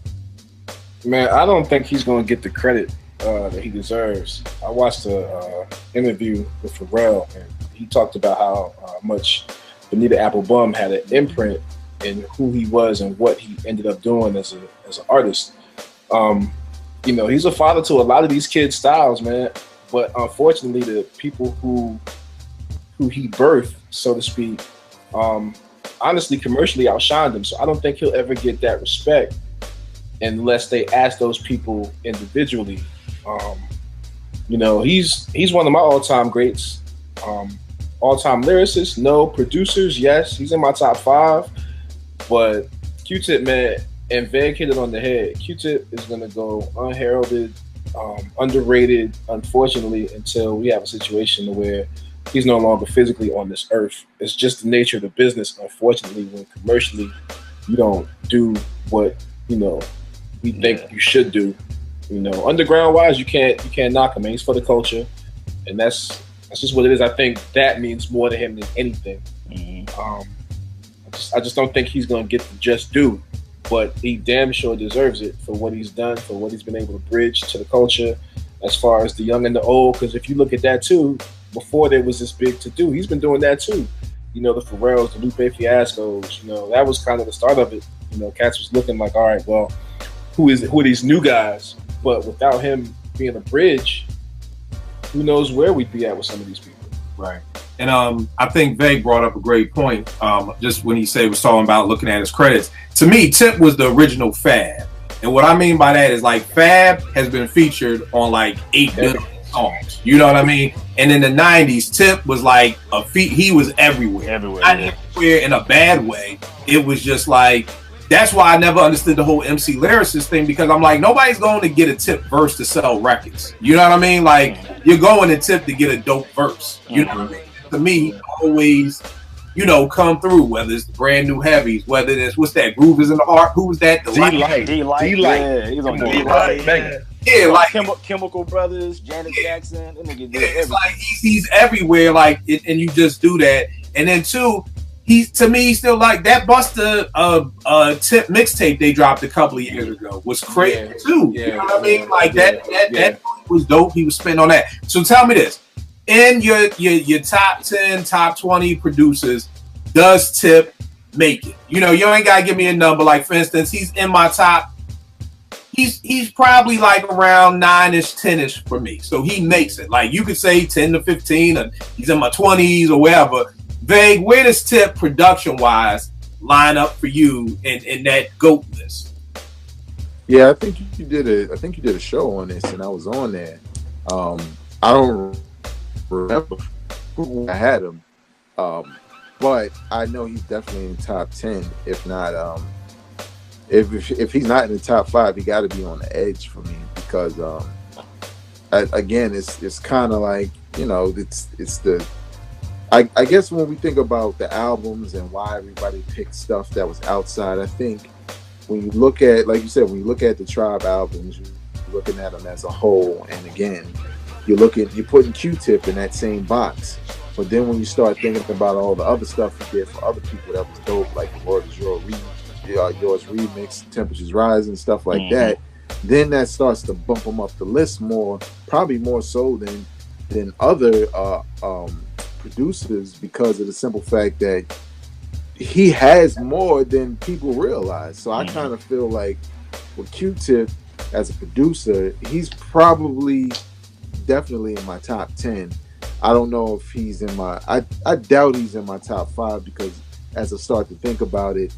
Man, I don't think he's going to get the credit that he deserves. I watched a interview with Pharrell, and he talked about how much Bonita Applebum had an imprint in who he was and what he ended up doing as an artist. He's a father to a lot of these kids' styles, man. But unfortunately, the people who he birthed, so to speak, honestly, commercially outshined him. So I don't think he'll ever get that respect unless they ask those people individually. He's one of my all-time greats. All-time lyricists, no. Producers, yes. He's in my top 5. But Q-Tip, man, and Veg hit it on the head. Q-Tip is going to go unheralded, underrated, unfortunately, until we have a situation where he's no longer physically on this earth. It's just the nature of the business, unfortunately, when commercially you don't do what, we think you should do. Underground wise, you can't knock him, man. He's for the culture. And that's just what it is. I think that means more to him than anything. I just don't think he's gonna get the just due, but he damn sure deserves it for what he's done, for what he's been able to bridge to the culture as far as the young and the old. Because if you look at that too, before there was this big to do, he's been doing that too. The Pharrells, the Lupe Fiascos, that was kind of the start of it. Cats was looking like, all right, well, who are these new guys? But without him being a bridge, who knows where we'd be at with some of these people. Right. And I think Veg brought up a great point just when he was talking about looking at his credits. To me, Tip was the original Fab. And what I mean by that is like Fab has been featured on like 8 billion songs. You know what I mean? And in the 90s, Tip was like he was everywhere. Not everywhere in a bad way. It was just like, that's why I never understood the whole MC lyricist thing, because I'm like, nobody's going to get a Tip verse to sell records. You know what I mean? Like, you're going to Tip to get a dope verse. You know what I mean? To me, he always, come through, whether it's the brand new heavies, whether it's, what's that, Groove is in the Heart? Who was that? D-Light. Yeah, he's on D-Light. Yeah, like Chemical Brothers, Janet Jackson. It's like he's everywhere, like, and you just do that. And then two, he's still like that Busta Tip mixtape they dropped a couple of years ago was crazy too. You know what I mean? Like that was dope. He was spinning on that. So tell me this: in your top 10, top 20 producers, does Tip make it? You ain't gotta give me a number. Like for instance, he's in my top. He's probably like around 9-ish, 10-ish for me. So he makes it. Like you could say 10 to 15, and he's in my 20s or wherever. Vague, where does Tip production-wise line up for you in that GOAT list? Yeah, I think you did a show on this, and I was on there. I don't remember who I had him, but I know he's definitely in top 10. If not, if he's not in the top 5, he got to be on the edge for me because, again, it's kind of like it's the. I guess when we think about the albums and why everybody picked stuff that was outside, I think when you look at, like you said, when you look at the Tribe albums, you're looking at them as a whole. And again, you're putting Q-Tip in that same box. But then when you start thinking about all the other stuff he did for other people that was dope, like the Word Is Yours remix, Temperatures Rising, stuff like that, then that starts to bump him up the list more, probably more so than other producers, because of the simple fact that he has more than people realize. So I kind of feel like with Q-Tip as a producer, he's probably definitely in my top 10. I don't know if he's in my I doubt he's in my top 5, because as I start to think about it,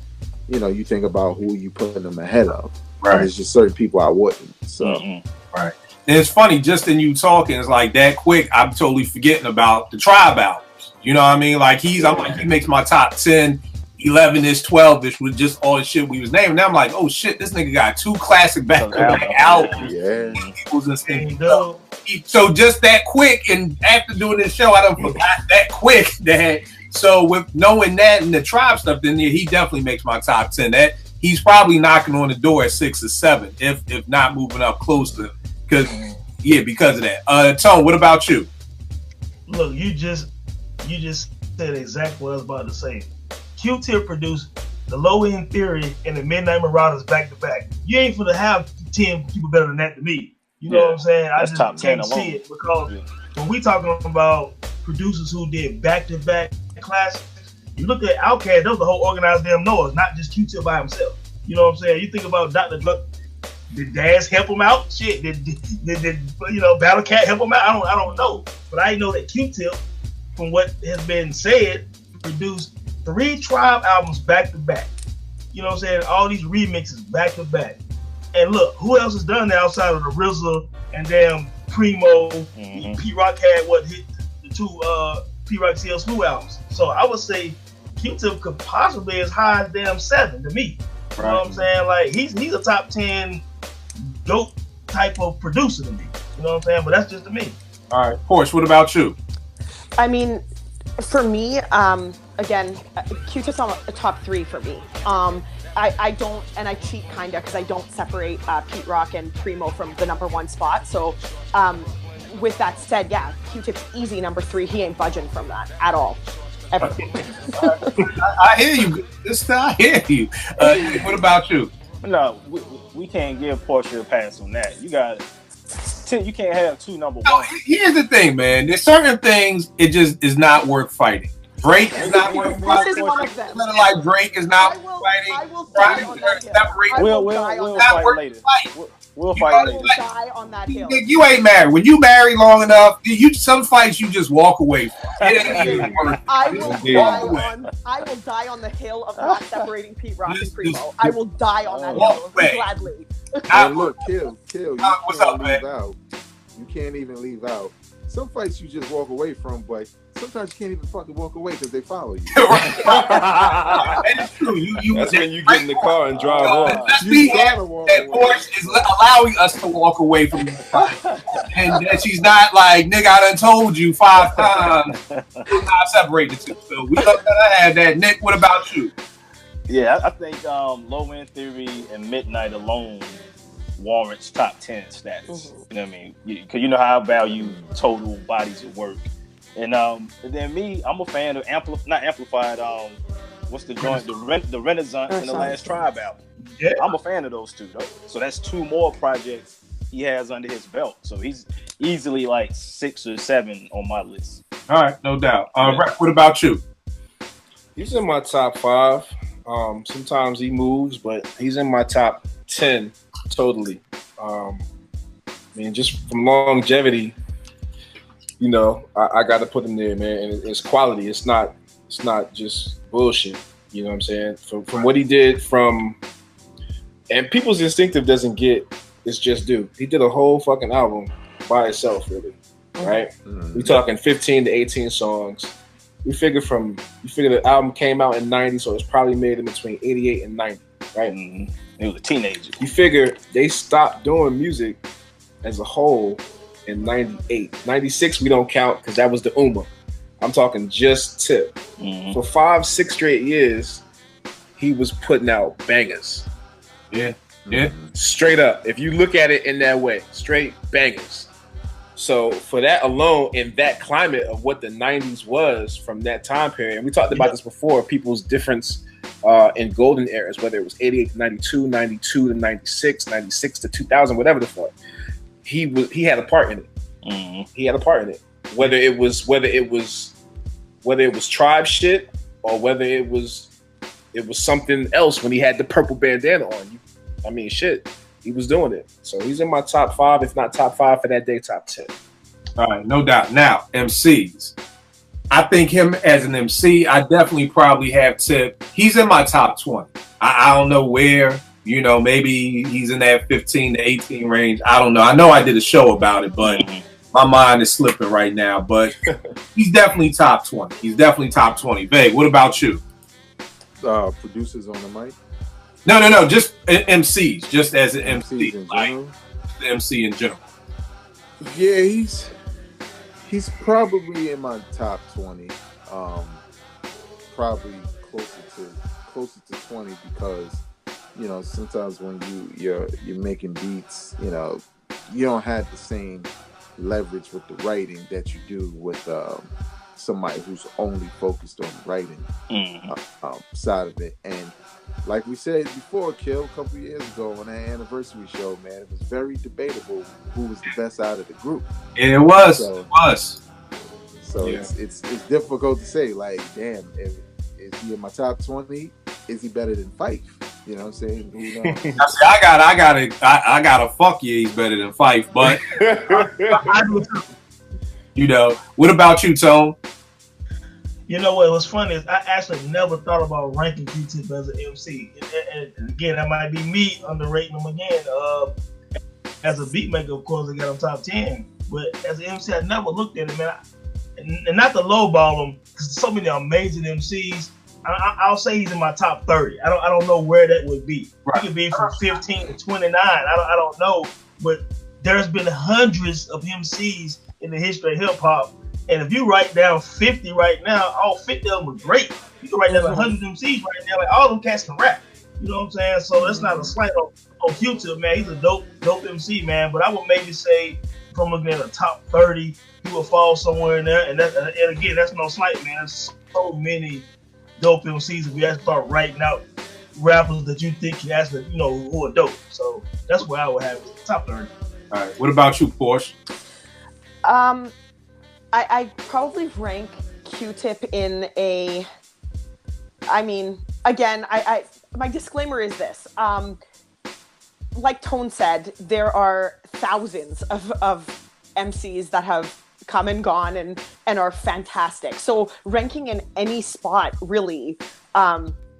you think about who you putting him ahead of. Right. And there's just certain people I wouldn't. So right. And it's funny, just in you talking, it's like that quick, I'm totally forgetting about the Tribe albums. You know what I mean? Like he makes my top 10, 11-ish, 12-ish with just all the shit we was naming. Now I'm like, oh shit, this nigga got 2 classic back-to-back albums. Yeah. So just that quick, and after doing this show, I done forgot that quick that. So with knowing that and the Tribe stuff, then he definitely makes my top 10. That he's probably knocking on the door at 6 or 7, if not moving up close to. Because of that. Tone, what about you? Look, you just said exactly what I was about to say. QTip produced the Low End Theory and the Midnight Marauders back to back. You ain't gonna have 10 people better than that to me. You know what I'm saying? That's I just top 10 can't alone. see it because when we talking about producers who did back to back classics, you look at Outkast, that was the whole organized damn noise, not just QTip by himself. You know what I'm saying? You think about Dr. Dre. Did Daz help him out? Shit, did Battle Cat help him out? I don't know, but I know that Q-Tip, from what has been said, produced 3 Tribe albums back to back. You know what I'm saying? All these remixes back to back. And look, who else has done that outside of the RZA and damn Primo? P Rock had hit the 2 P Rock CL Smooth albums. So I would say Q-Tip could possibly be as high as damn 7 to me. You know what I'm saying? Like he's a top 10 dope type of producer to me. You know what I'm saying? But that's just to me. All right, Porsche, what about you? I mean, for me, again, Q-Tip's on a top 3 for me. I don't, and I cheat kinda because I don't separate Pete Rock and Primo from the number 1 spot. So with that said, yeah, Q-Tip's easy number 3. He ain't budging from that at all. Ever. I hear you. I hear you. What about you? No, we can't give Porsche a pass on that. You can't have 2 number 1. Here's the thing, man. There's certain things it just is not worth fighting. Drake is not worth fighting. This is one of them. Like Drake is not worth fighting. I will die on that hill. We'll fight later. We'll fight later. Die on that hill. You ain't married. When you marry long enough, some fights you just walk away from. It ain't even worth it. I will die on the hill of not separating Pete Rock and Primo. I will die on that hill gladly. And look, Kill, you what's up, man? You can't even leave out. Some fights you just walk away from, but sometimes you can't even fucking walk away because they follow you. That's true. That's when you get in the car and drive off. Let's be happy that Porsche is allowing us to walk away from the fight. And that she's not like, nigga, I done told you 5 times. I separate the 2. So we love that I had that. Nick, what about you? Yeah, I think Low End Theory and Midnight alone warrants top 10 status. You know what I mean? Because you know how I value total bodies of work. And then me, I'm a fan of not amplified. What's the joint? The Renaissance and the last Tribe album. Yeah, I'm a fan of those 2 though. So that's 2 more projects he has under his belt. So he's easily like 6 or 7 on my list. All right, no doubt. Rep, what about you? He's in my top 5. Sometimes he moves, but he's in my top 10 totally. I mean, just from longevity, you know, I got to put him there, man. And it's quality. It's not just bullshit. You know what I'm saying? From what he did and people's instinctive doesn't get it's just due. He did a whole fucking album by itself, really. Right? We talking 15 to 18 songs. You figure the album came out in 90, so it's probably made in between 88 and 90, right? He was a teenager. You figure they stopped doing music as a whole in 98. 96 we don't count because that was the UMA. I'm talking just Tip. For 5-6 straight years, he was putting out bangers. Yeah. Straight up. If you look at it in that way, straight bangers. So for that alone, in that climate of what the 90s was from that time period, and we talked about this before, people's difference in golden eras, whether it was 88 to 92, 92 to 96, 96 to 2000, whatever the fuck. He had a part in it. He had a part in it. Whether it was Tribe shit or whether it was something else when he had the purple bandana on. I mean, shit. He was doing it. So he's in my top 5, if not top 5 for that day, top 10. All right, no doubt. Now, MCs. I think him as an MC, I definitely probably have Tip. He's in my top 20. I don't know where, You know, maybe he's in that 15 to 18 range. I don't know. I know I did a show about it, but my mind is slipping right now. But he's definitely top 20. He's definitely top 20. Vague, what about you? Producers on the mic? No. Just MCs. Just as an MC. In like, general? the MC in general. Yeah, he's probably in my top 20. Probably closer to 20 because, you know, sometimes when you're making beats, you know, you don't have the same leverage with the writing that you do with somebody who's only focused on the writing side of it. And like we said before, Kill, a couple years ago on that anniversary show, man, it was very debatable who was the best out of the group. And it was. So yeah. it's difficult to say, like, damn, is he in my top 20? Is he better than Fife? You know what I'm saying? Who knows? I gotta fuck you. He's better than Fife, but you know. What about you, Tone? You know what was funny is I actually never thought about ranking QTip as an MC. And again, that might be me underrating him again. As a beat maker, of course, I got him top 10. But as an MC, I never looked at him, man. And not to lowball him, because so many amazing MCs. I'll say he's in my top 30. I don't know where that would be. Right. He could be from 15 to 29. I don't know. But there's been hundreds of MCs in the history of hip hop. And if you write down 50 right now, all 50 of them are great. You can write down 100 MCs right now. Like, all of them cats can rap. You know what I'm saying? So that's not a slight on QTip, man. He's a dope MC, man. But I would maybe say, if I'm looking at a top 30, he will fall somewhere in there. And again, that's no slight, man. There's so many dope MCs if we have to start writing out rappers that you think can actually, you know, who are dope. So that's where I would have it. Top 30. All right. What about you, Porsche? I probably rank QTip in a. I mean, again, my disclaimer is this. Like Tone said, there are thousands of MCs that have come and gone and are fantastic. So ranking in any spot really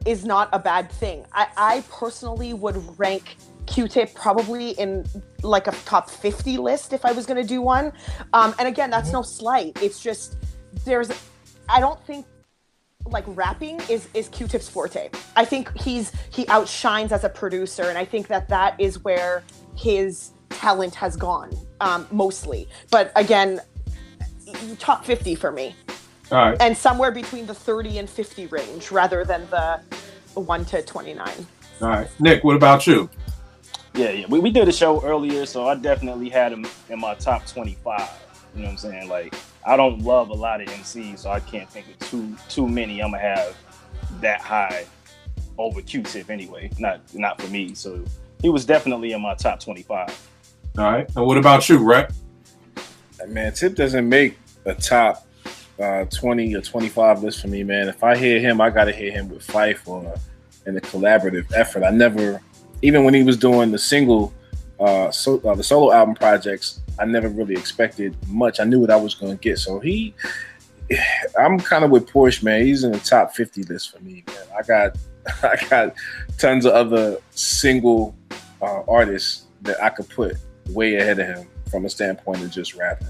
is not a bad thing. I personally would rank QTip probably in like a top 50 list if I was going to do one. And again, that's no slight. It's just I don't think like rapping is QTip's forte. I think he outshines as a producer, and I think that is where his talent has gone mostly. But again, top 50 for me. All right. And somewhere between the 30 and 50 range rather than the 1 to 29. All right. Nick, what about you? Yeah. We did a show earlier, so I definitely had him in my top 25. You know what I'm saying? Like, I don't love a lot of MCs, so I can't think of too many I'm gonna have that high over QTip anyway. Not for me. So he was definitely in my top 25. All right. And what about you, Rhett? Man, Tip doesn't make a top 20 or 25 list for me, man. If I hear him, I gotta hear him with Fife or in a collaborative effort. I never, even when he was doing the single, the solo album projects, I never really expected much. I knew what I was going to get. So I'm kind of with Porsche, man. He's in the top 50 list for me, man. I got tons of other single artists that I could put way ahead of him from a standpoint of just rapping.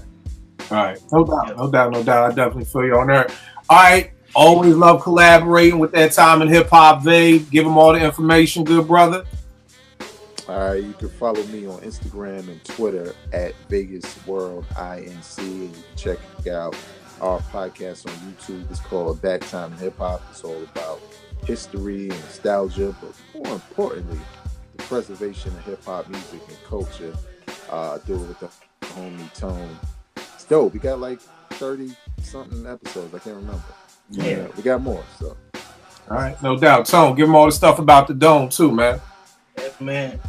All right. No doubt. I definitely feel you on that. All right. Always love collaborating with that time in hip hop, Vague. Give them all the information, good brother. You can follow me on Instagram and Twitter at VegasWorldINC, and you can check out our podcast on YouTube. It's called That Time in Hip Hop. It's all about history and nostalgia, but more importantly, the preservation of hip hop music and culture. Do it with the homie Tone. It's dope. We got like 30 something episodes. I can't remember. Yeah, we got more. So, all right, no doubt. Tone, give them all the stuff about the Dome too, man. Yeah, man.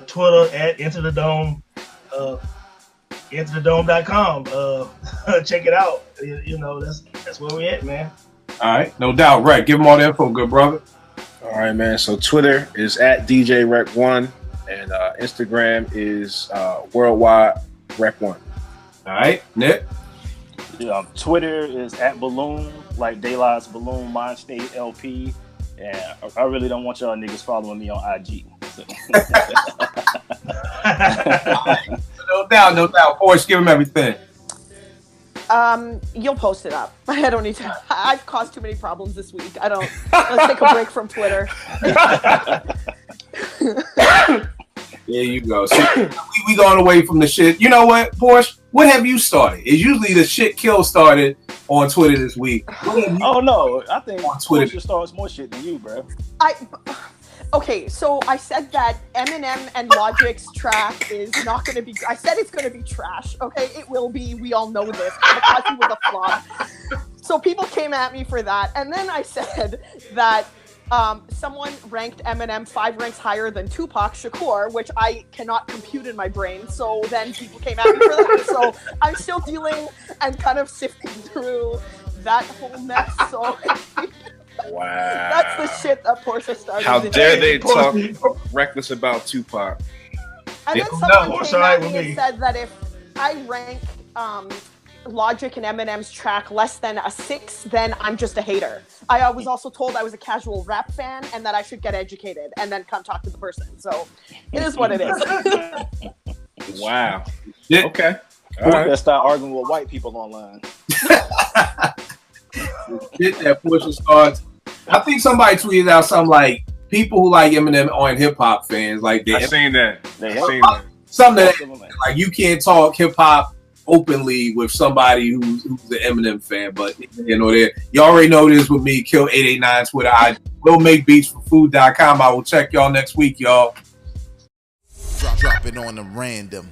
Twitter at Enter the Dome, enterthedome.com. Check it out. You know, that's where we at, man. All right, no doubt. Right, give them all the info, good brother. All right, man. So Twitter is at DJ Rec1, and Instagram is Worldwide Rec1. All right, Nick. Twitter is at Balloon, like Daylight's Balloon Mind State LP. Yeah, I really don't want y'all niggas following me on IG. So. No doubt. Porsche, give him everything. You'll post it up. I don't need to. I've caused too many problems this week. Let's take a break from Twitter. There you go. So, we going away from the shit. You know what, Porsche? What have you started? It's usually the shit kill started on Twitter this week. Oh no, I think on Twitter Porsche starts more shit than you, bro. Okay, so I said that Eminem and Logic's track is not going to be. I said it's going to be trash. Okay, it will be. We all know this because he was a flop. So people came at me for that, and then I said that someone ranked Eminem 5 ranks higher than Tupac Shakur, which I cannot compute in my brain. So then people came at me for that. So I'm still dealing and kind of sifting through that whole mess. So. Wow. That's the shit that Porsche started. How dare they talk reckless about Tupac? And then someone came at me and said that if I rank Logic and Eminem's track less than a 6, then I'm just a hater. I was also told I was a casual rap fan and that I should get educated and then come talk to the person. So it is what it is. Wow. Yeah. Okay. All right. Let's start arguing with white people online. Shit that Porsche starts. I think somebody tweeted out something like people who like Eminem aren't hip hop fans. Like I seen that. Something that like you can't talk hip hop openly with somebody who's an Eminem fan. But you know that you already know this with me. Kill 889 Twitter. I will make beats for food.com. I will check y'all next week, y'all. Drop it on the random.